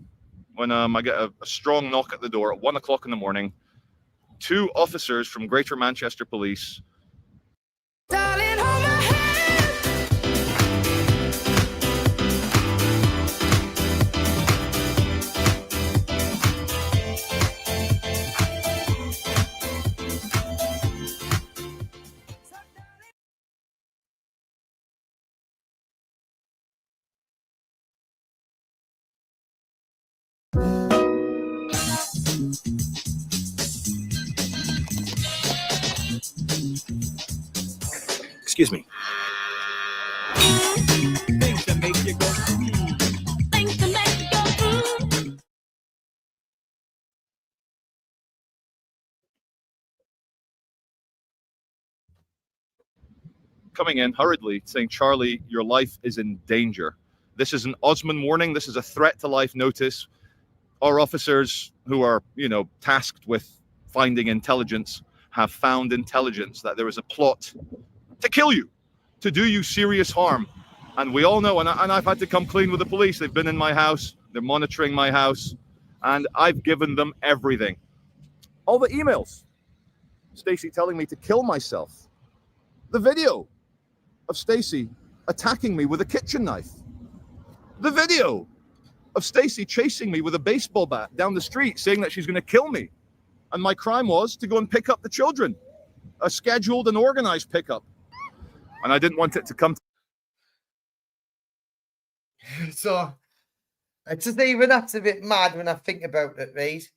when I get a strong knock at the door at 1 o'clock in the morning. 2 officers from Greater Manchester Police. Darling, hold my hand. Excuse me. Coming in hurriedly saying, Charlie, your life is in danger. This is an Osmond warning. This is a threat to life notice. Our officers who are, tasked with finding intelligence have found intelligence that there is a plot to kill you, to do you serious harm. And we all know, and I've had to come clean with the police. They've been in my house. They're monitoring my house. And I've given them everything. All the emails. Stacey telling me to kill myself. The video of Stacey attacking me with a kitchen knife. The video of Stacey chasing me with a baseball bat down the street, saying that she's going to kill me. And my crime was to go and pick up the children. A scheduled and organized pickup. And I didn't want it to come. So, it's just even that's a bit mad when I think about it, right?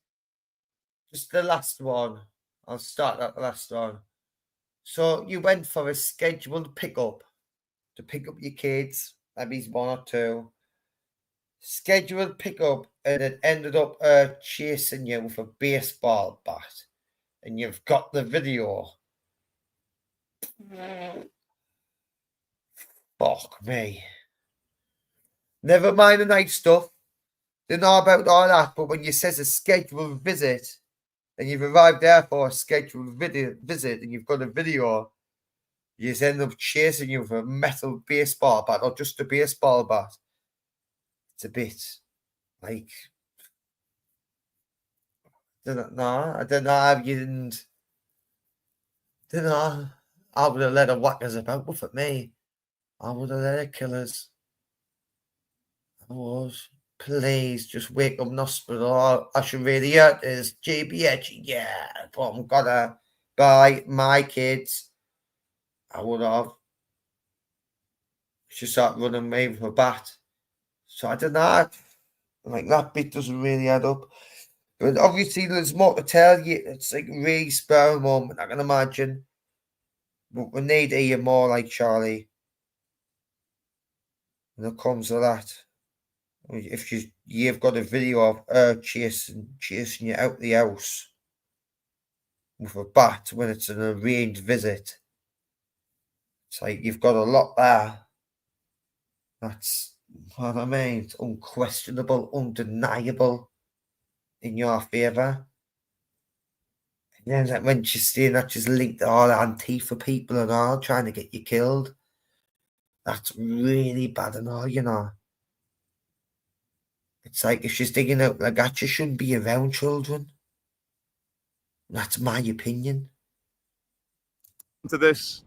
Just the last one. I'll start at the last one. So, you went for a scheduled pickup to pick up your kids, maybe 1 or 2. Scheduled pickup, and it ended up chasing you with a baseball bat. And you've got the video. Fuck me. Never mind the night stuff. They know about all that, but when you says a scheduled visit, and you've arrived there for a scheduled visit, and you've got a video, you just end up chasing you with a metal baseball bat, or just a baseball bat. It's a bit like, I don't know how you didn't. I don't know. I would have let her whack us about with it, me. I would have let her kill us. I was. Please just wake up in hospital. All I should really hurt is GBH. Yeah, but I'm gonna buy my kids. I would have. She started running me with a bat. So I don't know. Like, that bit doesn't really add up. But obviously there's more to tell you. It's like a really spur moment, I can imagine. But we need to hear more like Charlie. And it comes to that. If you've got a video of her chasing you out the house with a bat when it's an arranged visit, it's like you've got a lot there. That's what I mean. It's unquestionable, undeniable in your favour. Yeah, like when she's saying that she's linked to all Antifa people and all, trying to get you killed. That's really bad and all, you know. It's like if she's digging out like that, she shouldn't be around children. That's my opinion. To this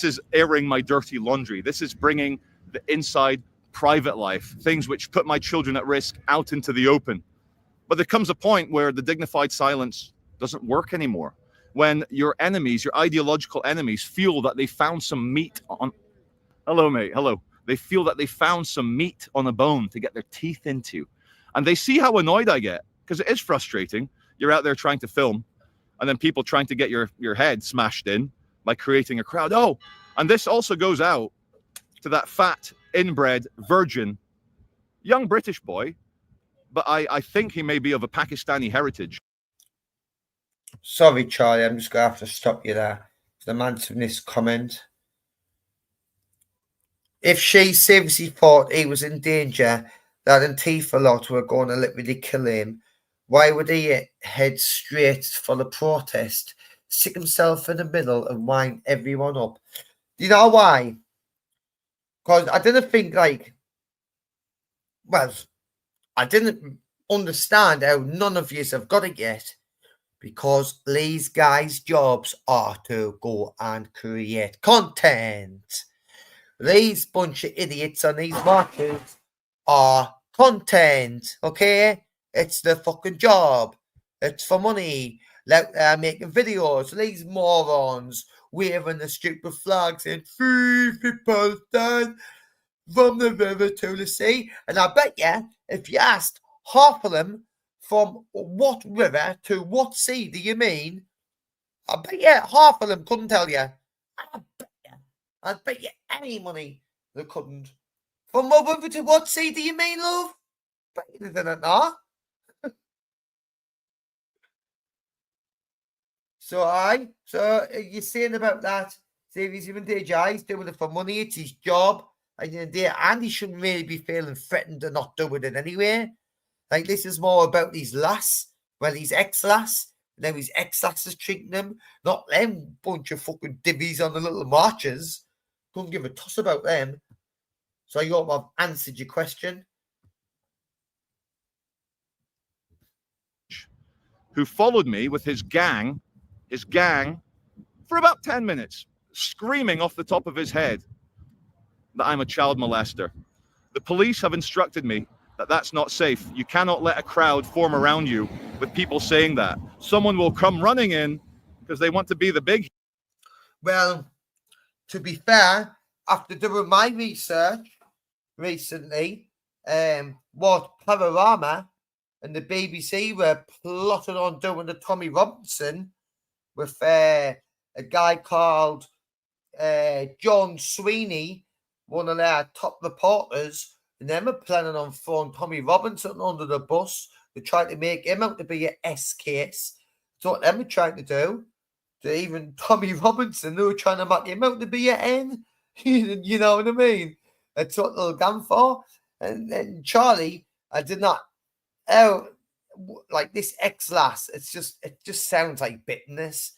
is airing my dirty laundry. This is bringing the inside private life, things which put my children at risk, out into the open. But there comes a point where the dignified silence doesn't work anymore. When your enemies, your ideological enemies, feel that they found some meat on... Hello, mate. Hello. They feel that they found some meat on a bone to get their teeth into. And they see how annoyed I get, because it is frustrating. You're out there trying to film, and then people trying to get your head smashed in by creating a crowd. Oh, and this also goes out to that fat, inbred, virgin, young British boy, but I think he may be of a Pakistani heritage. Sorry, Charlie, I'm just going to have to stop you there. The man's in this comment. If she seriously thought he was in danger, that Antifa lot were going to literally kill him, why would he head straight for the protest, stick himself in the middle and wind everyone up? Do you know why? Because I didn't think I didn't understand how none of you have got it yet. Because these guys' jobs are to go and create content. These bunch of idiots on these marches are content, okay? It's their fucking job. It's for money. Like they're making videos. These morons waving the stupid flags and free people stand from the river to the sea. And I bet you, if you asked half of them, from what river to what sea do you mean? I bet you half of them couldn't tell you. I bet you any money they couldn't. From what river to what sea do you mean, love? Bet you didn't know. So you're saying about that? Say he's even he's doing it for money. It's his job, and he shouldn't really be feeling threatened and not doing it anyway. Like, this is more about these lass, his ex-lass, and how his ex-lass is treating them, not them bunch of fucking divvies on the little marches. Couldn't give a toss about them. So I hope I've answered your question. Who followed me with his gang, for about 10 minutes, screaming off the top of his head that I'm a child molester. The police have instructed me that that's not safe. You cannot let a crowd form around you with people saying that. Someone will come running in because they want to be the big... Well, to be fair, after doing my research recently, what Panorama and the BBC were plotting on doing the Tommy Robinson with a guy called John Sweeney, one of their top reporters, and them are planning on throwing Tommy Robinson under the bus. They're trying to make him out to be an S case. That's what them are trying to do. To even Tommy Robinson, they were trying to make him out to be an N. You know what I mean? That's what they'll go for. And then Charlie, I did not... like this ex-lass, it just sounds like bitterness.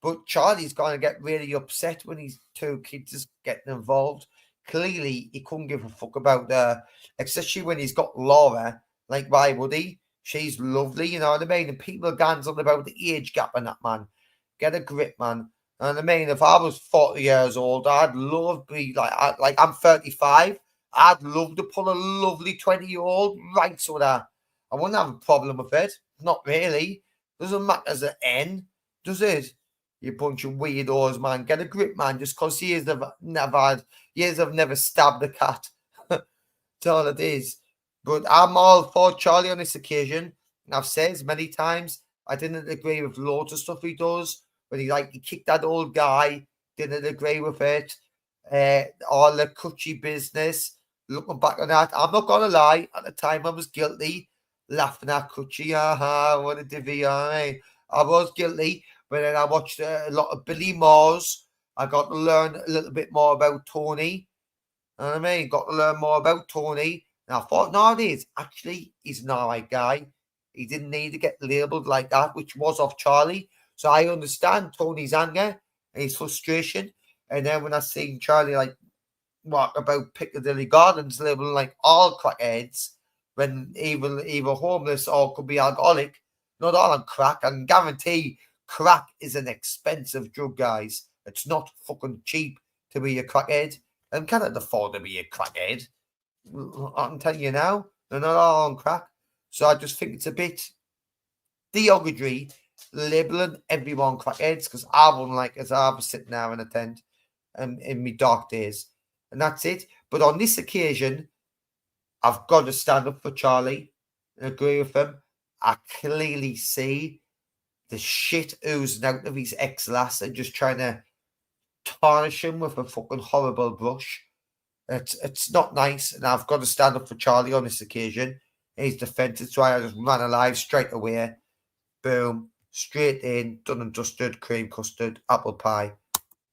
But Charlie's going to get really upset when his two kids is getting involved. Clearly, he couldn't give a fuck about her, especially when he's got Laura. Like, why would he? She's lovely, you know what I mean? And people are dancing about the age gap in that, man. Get a grip, man. You know what I mean? If I was 40 years old, I'd love to be like I'm 35. I'd love to pull a lovely 20-year-old right with her. I wouldn't have a problem with it. Not really. Doesn't matter as an N, does it? You bunch of weirdos, man. Get a grip, man. Just because years have never stabbed a cat. That's all it is. But I'm all for Charlie on this occasion. And I've said many times, I didn't agree with loads of stuff he does. But he kicked that old guy. Didn't agree with it. All the cutchy business. Looking back on that, I'm not going to lie. At the time, I was guilty. Laughing at Cutchy, what a divvy, I was guilty, but then I watched a lot of Billy Moores. I got to learn a little bit more about Tony. You know what I mean? Got to learn more about Tony. And I thought, no, it is. Actually, he's an alright guy. He didn't need to get labelled like that, which was off Charlie. So I understand Tony's anger and his frustration. And then when I seen Charlie like what about Piccadilly Gardens labeling like all crackheads, when either homeless or could be alcoholic, not all on crack. I can guarantee crack is an expensive drug, guys. It's not fucking cheap to be a crackhead. And cannot afford to be a crackhead. I can tell you now, they're not all on crack. So I just think it's a bit derogatory labeling everyone crackheads, because I wouldn't like as I was sitting there in a tent in my dark days. And that's it. But on this occasion, I've got to stand up for Charlie and agree with him. I clearly see the shit oozing out of his ex-lass and just trying to tarnish him with a fucking horrible brush. It's not nice, and I've got to stand up for Charlie on this occasion. His defence, that's why I just ran alive straight away. Boom, straight in, done and dusted, cream custard, apple pie.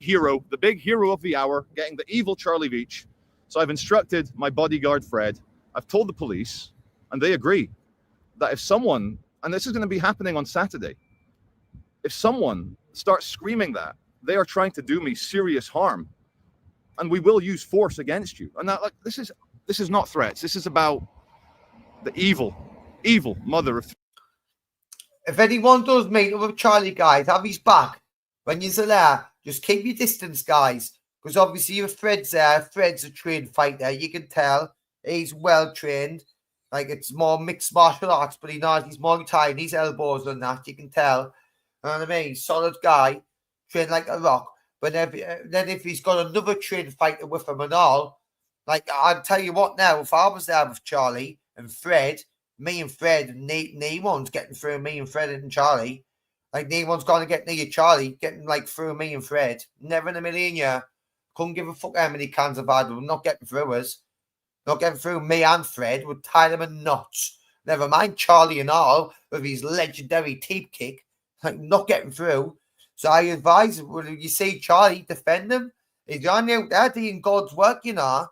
Hero, the big hero of the hour, getting the evil Charlie Veitch. So I've instructed my bodyguard Fred. I've told the police, and they agree that if someone, and this is going to be happening on Saturday, if someone starts screaming that, they are trying to do me serious harm, and we will use force against you. And that, like, this is not threats. This is about the evil mother of. If anyone does meet up with Charlie, guys, have his back. When you're there, just keep your distance, guys. Because obviously your Fred's there. Fred's a trained fighter. You can tell he's well trained. Like, it's more mixed martial arts, but he knows he's more tired. His elbows and that, you can tell. You know what I mean? Solid guy, trained like a rock. But then if he's got another trained fighter with him and all, like, I'll tell you what now, if I was there with Charlie and Fred, me and Fred, and no one's getting through me and Fred and Charlie. Like, no one's going to get near Charlie, getting, like, through me and Fred. Never in a million years. Couldn't give a fuck how many cans of had. We're not getting through us. Not getting through me and Fred. We'd tie them in knots. Never mind Charlie and all, with his legendary teep kick. Like, not getting through. So I advise, when you see Charlie, defend him. He's on out there doing God's work, you know.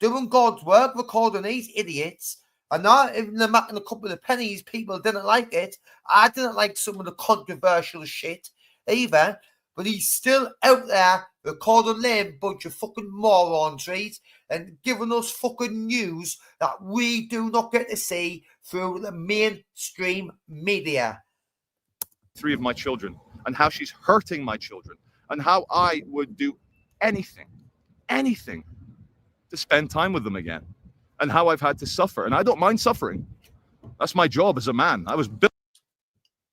Doing God's work, recording these idiots. And not even they're making a couple of pennies, people didn't like it. I didn't like some of the controversial shit either. But he's still out there recording lame bunch of fucking morons, right? And giving us fucking news that we do not get to see through the mainstream media. 3 of my children, and how she's hurting my children, and how I would do anything to spend time with them again, and how I've had to suffer. And I don't mind suffering. That's my job as a man. I was built.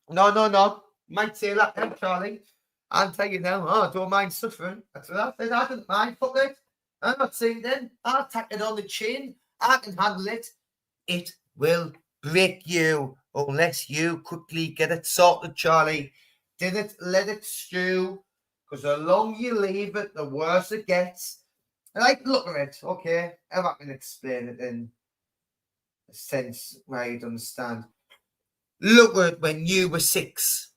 No. Might say that then, Charlie. I'll tell you now, I don't mind suffering. That's what I said. I don't mind. Fuck it. I'm not saying then. I'll tack it on the chin. I can handle it. It will break you unless you quickly get it sorted, Charlie. Let it stew. Because the longer you leave it, the worse it gets. Like, look at it, okay? If I can explain it in a sense where you'd understand. Look at it when you were 6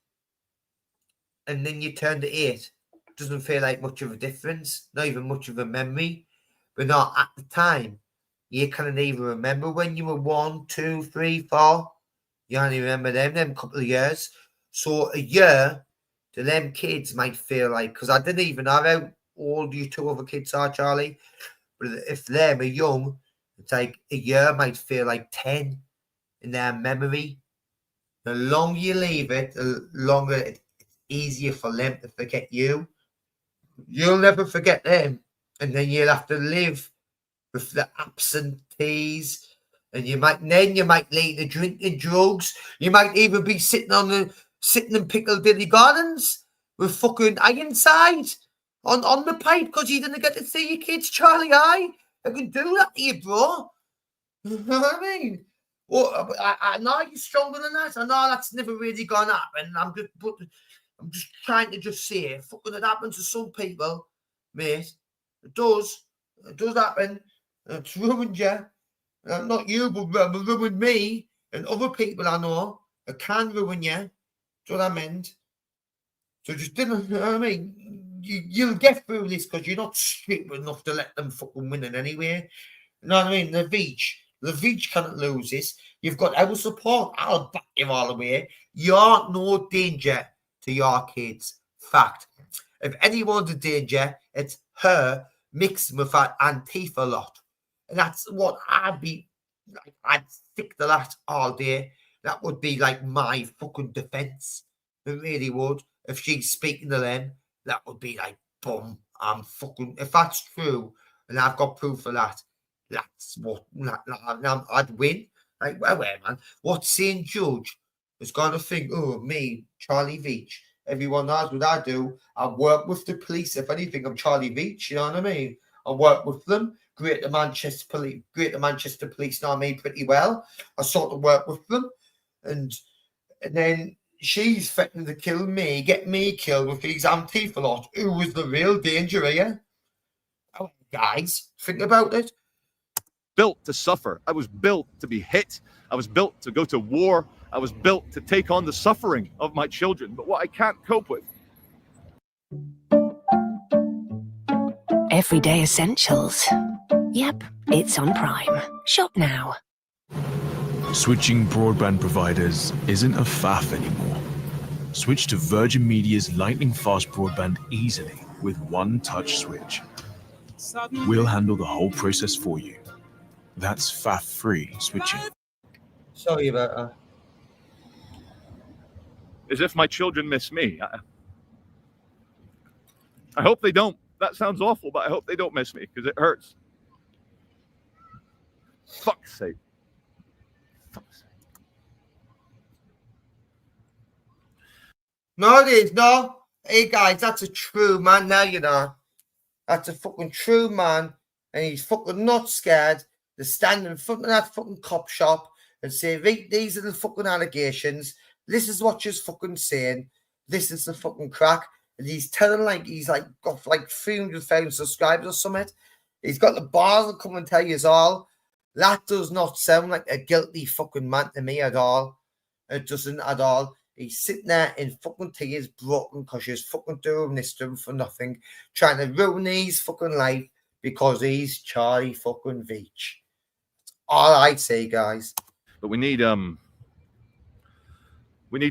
and then you turned to 8. Doesn't feel like much of a difference, not even much of a memory. But not at the time. You can't even remember when you were 1, 2, 3, 4. You only remember them couple of years. So a year to them kids might feel like, because I didn't even know how old you 2 other kids are, Charlie. But if them are young, it's like a year might feel like 10 in their memory. The longer you leave it, the longer it's easier for them to forget you. You'll never forget them. And then you'll have to live with the absentees. And you might lead to drinking drugs. You might even be sitting in Piccadilly Gardens with fucking Ironside on the pipe because you didn't get to see your kids, Charlie. I can do that to you, bro. You know what I mean? Well, I know you're stronger than that. I know that's never really gonna happen. I'm just trying to just say it. Fucking it happens to some people, mate. It does happen. It's ruined you. Not you, but ruined me and other people I know. It can ruin you. That's what I meant. So just didn't, you know what I mean? You'll get through this because you're not stupid enough to let them fucking win it anyway. You know what I mean? The Veitch cannot lose this. You've got our support. I'll back you all the way. You're no danger to your kids. Fact. If anyone's in danger, it's her mixing with that Antifa lot. And that's what I'd be like. I'd stick to that all day. That would be like my fucking defense. It really would. If she's speaking to them, that would be like, boom, I'm fucking. If that's true, and I've got proof of that, that's what I'd win. Like, well, man, what St. Judge is going to think, oh, me, Charlie Veitch. Everyone knows what I do. I work with the police. If anything, I'm Charlie Veitch, you know what I mean? I work with them. Greater Manchester Police know me pretty well. I sort of work with them. And then she's threatening to kill me, get me killed with these Antifa lot. Who was the real danger here? Oh, guys, think about it. Built to suffer. I was built to be hit. I was built to go to war. I was built to take on the suffering of my children. But what I can't cope with. Everyday essentials. Yep, it's on Prime. Shop now. Switching broadband providers isn't a faff anymore. Switch to Virgin Media's lightning fast broadband easily with one touch switch. We'll handle the whole process for you. That's faff-free switching. Sorry about that. As if my children miss me. I hope they don't. That sounds awful, but I hope they don't miss me because it hurts. Fuck's sake. Fuck's sake. No, it is, no. Hey, guys, that's a true man now, you know. That's a fucking true man, and he's fucking not scared to stand in front of that fucking cop shop and say, right, these are the fucking allegations. This is what you're fucking saying. This is the fucking crack. And he's telling like he's like got like 300,000 subscribers or something. He's got the bars to come and tell you all. That does not sound like a guilty fucking man to me at all. It doesn't at all. He's sitting there in fucking tears, broken because she's fucking doing this to him for nothing, trying to ruin his fucking life because he's Charlie fucking Veitch. That's all I'd say, guys. But we need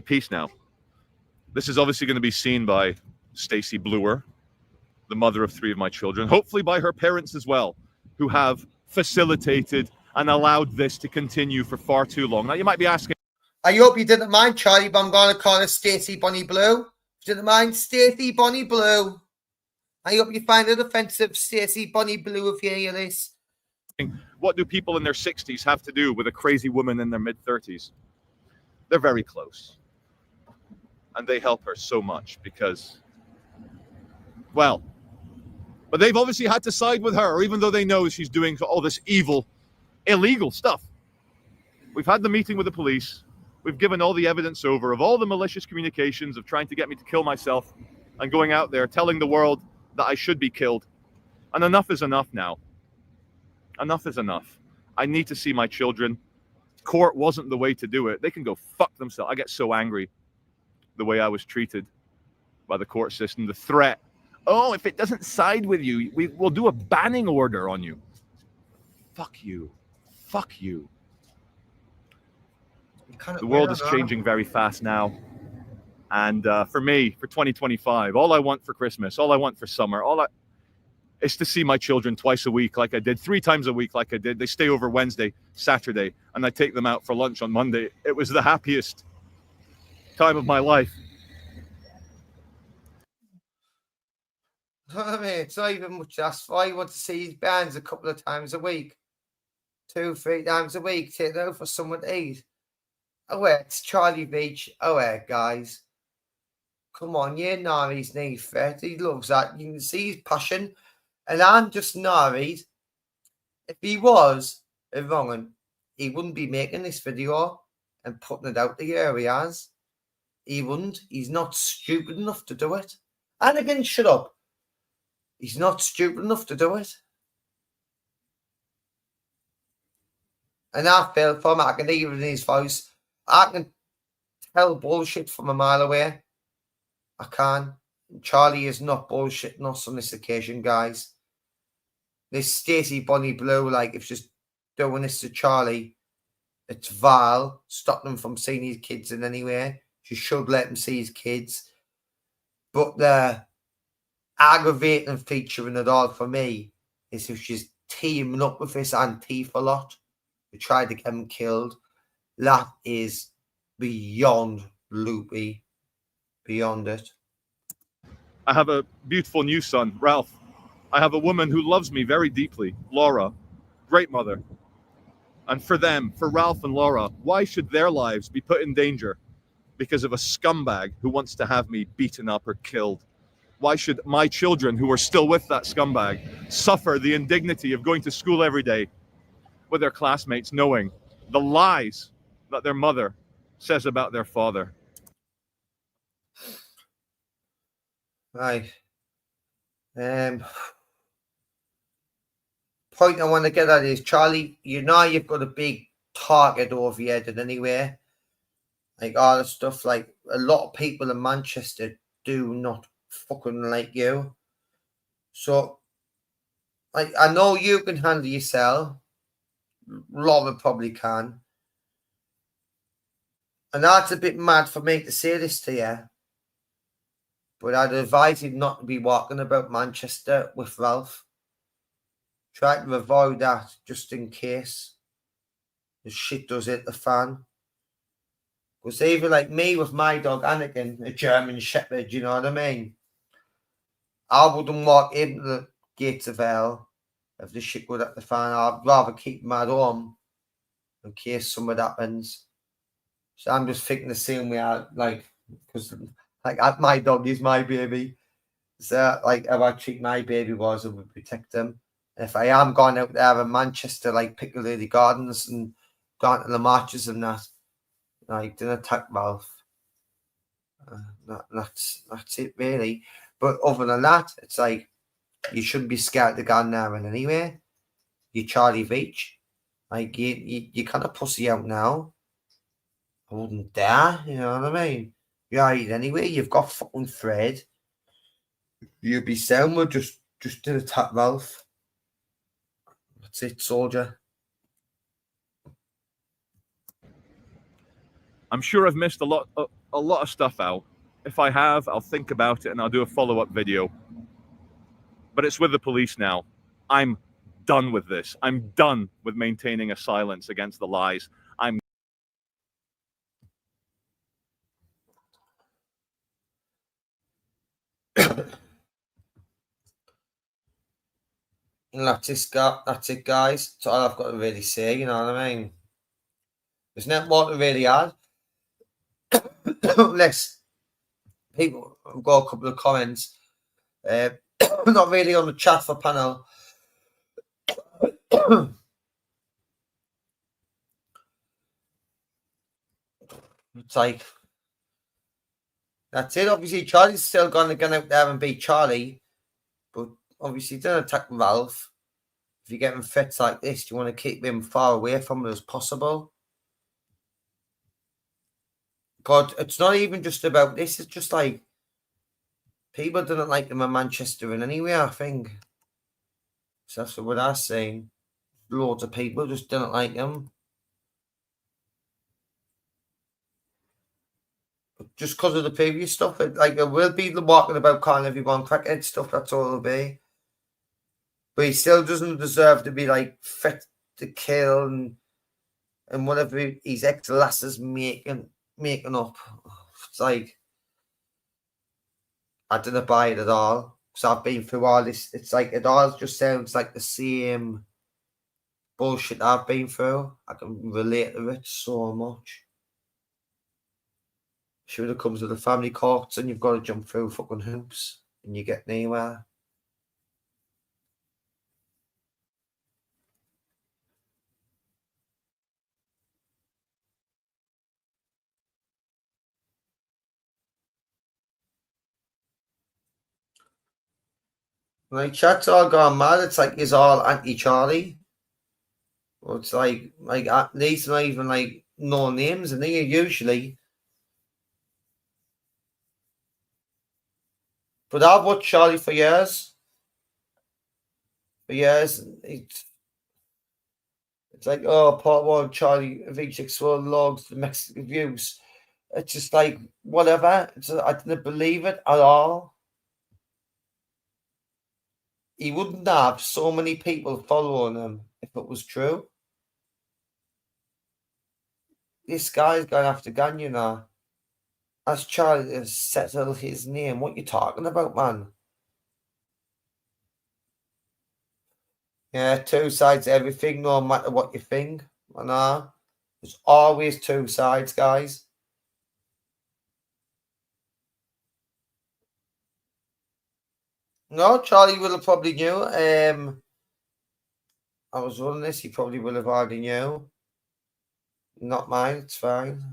peace now. This is obviously going to be seen by Stacey Bluer, the mother of 3 of my children, hopefully by her parents as well, who have facilitated and allowed this to continue for far too long. Now, you might be asking, I hope you didn't mind, Charlie, but I'm going to call her Stacey Bonnie Blue. If you didn't mind, Stacey Bonnie Blue. I hope you find it offensive, Stacey Bonnie Blue, if you hear this. what do people in their 60s have to do with a crazy woman in their mid-30s? They're very close. And they help her so much because, well, but they've obviously had to side with her, even though they know she's doing all this evil, illegal stuff. We've had the meeting with the police. We've given all the evidence over of all the malicious communications of trying to get me to kill myself and going out there telling the world that I should be killed. And enough is enough now. Enough is enough. I need to see my children. Court wasn't the way to do it. They can go fuck themselves. I get so angry the way I was treated by the court system. The threat. Oh, if it doesn't side with you, we'll do a banning order on you. Fuck you. Fuck you. The world is changing very fast now. And for me, for 2025, all I want for Christmas, all I want for summer, is to see my children twice a week like I did, 3 times a week like I did. They stay over Wednesday, Saturday, and I take them out for lunch on Monday. It was the happiest time of my life. I mean, it's not even much. That's why you want to see his bands a couple of times a week. 2, 3 times a week. Take it out for someone to eat. Oh, it's Charlie Veitch. Oh, guys. Come on, you know he's knee fit. He loves that. You can see his passion. And I'm just worried. If he was a wrong one, he wouldn't be making this video and putting it out the air he has. He wouldn't. He's not stupid enough to do it. And again, shut up. He's not stupid enough to do it. And I feel for him. I can hear it in his voice. I can tell bullshit from a mile away. I can. Charlie is not bullshitting us on this occasion, guys. This Stacey Bonnie Blue, like, if she's doing this to Charlie, it's vile. Stop them from seeing his kids in any way. She should let him see his kids. But the aggravating feature in it all for me is if she's teaming up with this Antifa lot to try to get him killed. That is beyond loopy, beyond it. I have a beautiful new son, Ralph. I have a woman who loves me very deeply, Laura, great mother. And for them, for Ralph and Laura, why should their lives be put in danger because of a scumbag who wants to have me beaten up or killed? Why should my children, who are still with that scumbag, suffer the indignity of going to school every day with their classmates knowing the lies that their mother says about their father? Right. Point I want to get at is, Charlie, you know you've got a big target over your head anyway. Like all the stuff, like a lot of people in Manchester do not fucking like you. So, like, I know you can handle yourself. A lot of it probably can. And that's a bit mad for me to say this to you. But I'd advise you not to be walking about Manchester with Ralph. Try to avoid that just in case the shit does hit the fan. Because even like me with my dog Anakin, a German Shepherd, you know what I mean? I wouldn't walk into the gates of hell if the shit would hit the fan. I'd rather keep him at home in case something happens. So I'm just thinking the same way, because like my dog is my baby. So like if I treat my baby was, I would protect him. And if I am going out there in Manchester, like Piccadilly Gardens and going to the marches and that, like didn't attack Ralph. That's it really. But other than that, it's like you shouldn't be scared to go in there in anyway. You Charlie Veitch. Like you kind of pussy out now. I wouldn't dare, you know what I mean? You're right anyway, you've got fucking Fred. You'd be sound with just did attack Ralph. That's it, soldier. I'm sure I've missed a lot of stuff out. If I have, I'll think about it and I'll do a follow-up video. But it's with the police now. I'm done with this. I'm done with maintaining a silence against the lies. And that's it, guys. That's all I've got to really say, you know what I mean? There's not more to really add. Unless people have got a couple of comments. Not really on the chat for panel. It's like, that's it. Obviously, Charlie's still going to get out there and beat Charlie. But obviously, don't attack Ralph. If you're getting fits like this, you want to keep him far away from it as possible. God, it's not even just about this. It's just like people didn't like him in Manchester in any way, I think. So that's what I'm saying. Loads of people just didn't like him. But just because of the previous stuff, it will be the walking about calling everyone crackhead stuff, that's all it'll be. But he still doesn't deserve to be like fit to kill and whatever his ex-lasses making up. It's like, I didn't buy it at all. Because I've been through all this. It's like, it all just sounds like the same bullshit I've been through. I can relate to it so much. Sure, it comes with the family courts and you've got to jump through fucking hoops and you get anywhere. Like, chat's all gone mad. It's like he's all anti-Charlie. Well, it's like these not even like no names, and they usually. But I've watched Charlie for years. It's like, oh, part one, Charlie Veitch exploded logs, the Mexican views. It's just like, whatever. I didn't believe it at all. He wouldn't have so many people following him if it was true. This guy's going to have to gun, you know. Ask Charlie to settle his name. What you talking about, man? Yeah, two sides to everything, no matter what you think. I know. There's always two sides, guys. No, Charlie will have probably knew. I was running this, he probably will have already knew. Not mine, it's fine.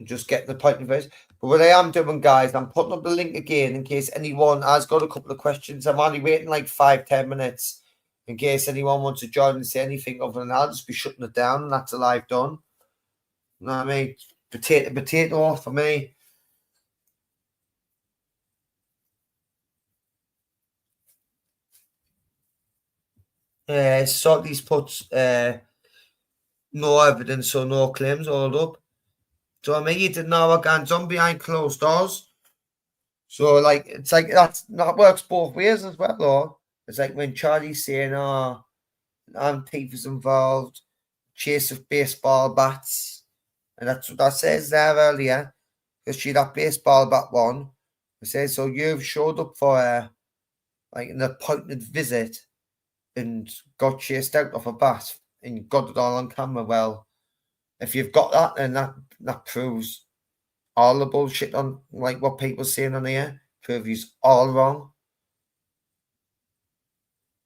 Just getting the point of it. But what I am doing, guys, I'm putting up the link again in case anyone has got a couple of questions. I'm only waiting like 5-10 minutes in case anyone wants to join and say anything other than that. I'll just be shutting it down and that's a live done. You know what I mean? Potato for me. Salty's puts no evidence or no claims all up. So I mean, you didn't know what goes on behind closed doors. So like, it's like that works both ways as well, though. It's like when Charlie's saying, "Oh, Antifa's involved, chase of baseball bats," and that's what that says there earlier. Because she that baseball bat one, it says, "So you've showed up for like an appointed visit and got chased out of a bat and got it all on camera." Well, if you've got that, then that proves all the bullshit on like what people saying on here. Proves you all wrong.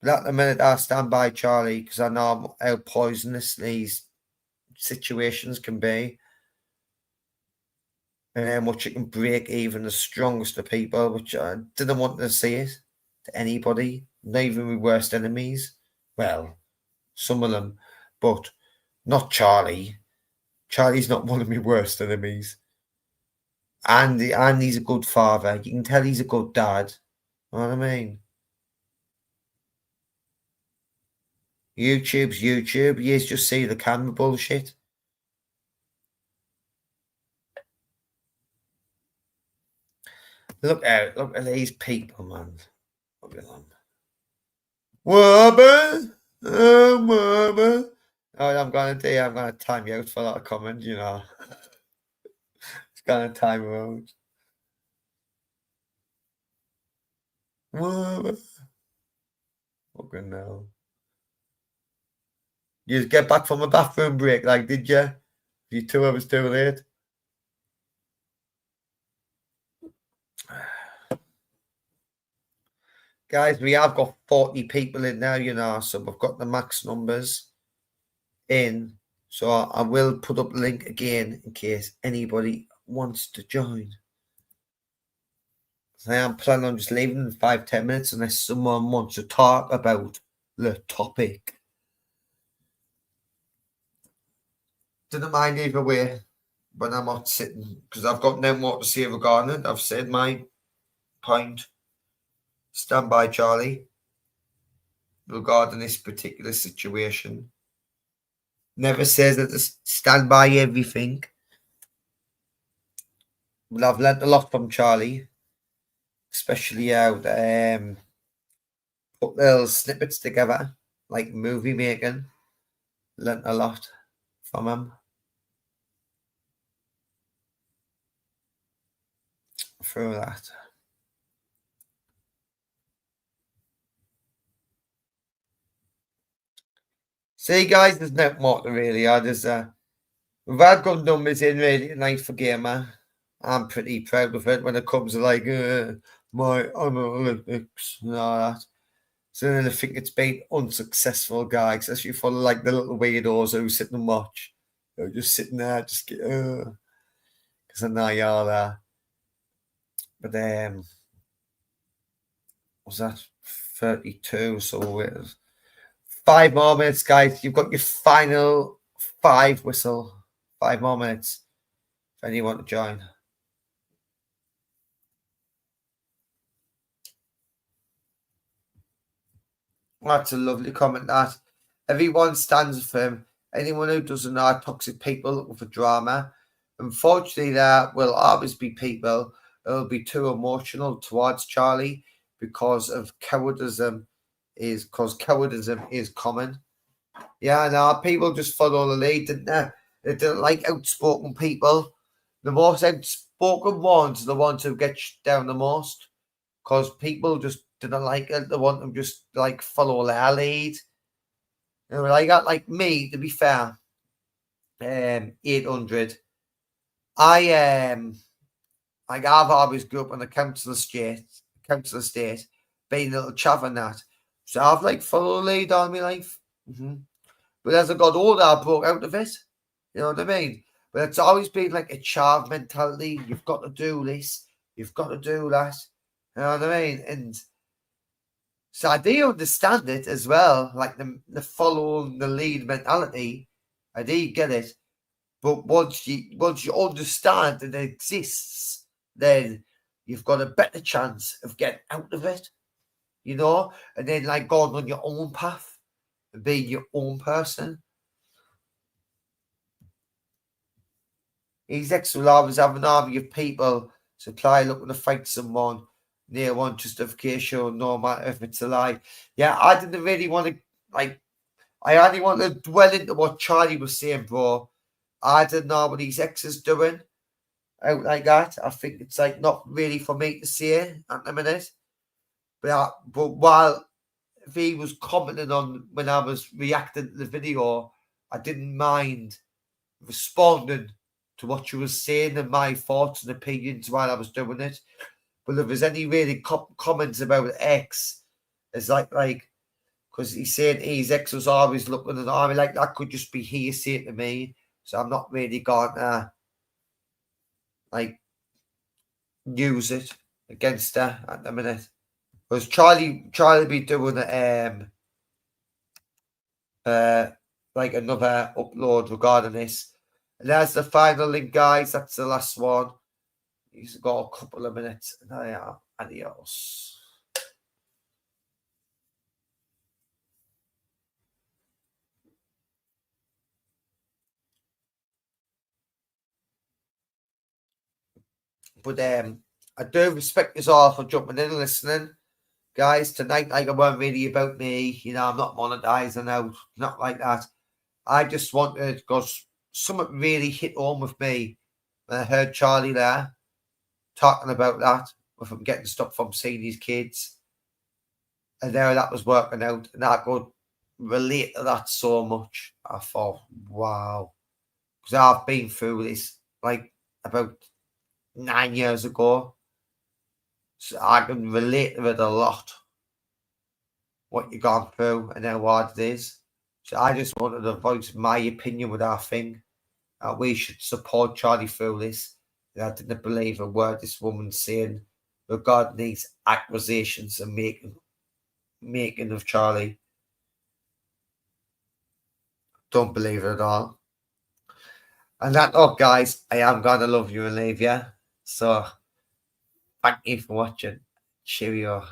But at the minute, I stand by Charlie because I know how poisonous these situations can be, and how much it can break even the strongest of people. Which I didn't want to see it to anybody, not even my worst enemies. Well, some of them, but not Charlie. Charlie's not one of my worst enemies. And he's a good father. You can tell he's a good dad. You know what I mean? YouTube's YouTube. You just see the camera bullshit. Look at these people, man. Look at them. Woman. Woman. Oh, I'm going to time you out for that comment, you know. It's going to time you out. Woman. Fucking hell. You just get back from a bathroom break, like, did you? You 2 hours too late. Guys, we have got 40 people in now, you know, so we've got the max numbers in. So I will put up the link again in case anybody wants to join. I am planning on just leaving in 5-10 minutes unless someone wants to talk about the topic. Didn't mind either way, but I'm not sitting because I've got no more to say regarding it. I've said my point. Stand by Charlie regarding this particular situation. Never says that to stand by everything. But I've learnt a lot from Charlie, especially how to put little snippets together, like movie making. Learnt a lot from him. Through that. See, guys, there's no more to really add. We've had good numbers in really tonight for Gamer. I'm pretty proud of it when it comes to like my analytics and all that. So then I think it's been unsuccessful, guys, especially for like the little weirdos who sit and watch. They're just sitting there, just get because I know y'all there. But was that 32? So it was 5 more minutes, guys. You've got your final 5 whistle. 5 more minutes. If anyone to join. That's a lovely comment, that. Everyone stands for him. anyone who doesn't know, toxic people looking for drama. Unfortunately, there will always be people who will be too emotional towards Charlie because cowardice is common. Yeah, no, people just follow the lead, didn't they? They don't like outspoken people. The most outspoken ones are the ones who get down the most because people just didn't like it. They want them just like follow their lead. You know, like me, to be fair, 800. I've always grew up on the council estate, being a little chav and that. So I've like followed the lead all my life. But as I got older, I broke out of it. You know what I mean? But it's always been like a child mentality. You've got to do this. You've got to do that. You know what I mean? And so I do understand it as well, like the following the lead mentality. I do get it. But once you understand that it exists, then you've got a better chance of getting out of it. You know? And then like going on your own path and being your own person. His ex will always have an army of people supply looking to fight someone near one justification, no matter if it's a lie. Yeah, I didn't really want to, like, I only want to dwell into what Charlie was saying, bro. I didn't know what his ex is doing out like that. I think it's like not really for me to say at the minute. But while if he was commenting on when I was reacting to the video, I didn't mind responding to what you were saying and my thoughts and opinions while I was doing it. But if there's any really comments about X, it's like because he's saying his ex was always looking at the army, like that could just be hearsay to me. So I'm not really going to like use it against her at the minute. Because Charlie be doing like another upload regarding this. And there's the final link, guys. That's the last one. He's got a couple of minutes. And I am adios. But I do respect us all for jumping in and listening. Guys, tonight, like, it weren't really about me. You know, I'm not monetizing out. Not like that. I just wanted, because something really hit home with me when I heard Charlie there talking about that, with him getting stuff from seeing his kids. And there that was working out. And I could relate to that so much. I thought, wow. Because I've been through this, like, about 9 years ago. So I can relate to it a lot. What you've gone through and how hard it is. So I just wanted to voice my opinion with our thing. We should support Charlie through this. I didn't believe a word this woman's saying regarding these accusations and making of Charlie. Don't believe it at all. And that, guys, I am going to love you and leave you. So, thank you for watching. Cheerio.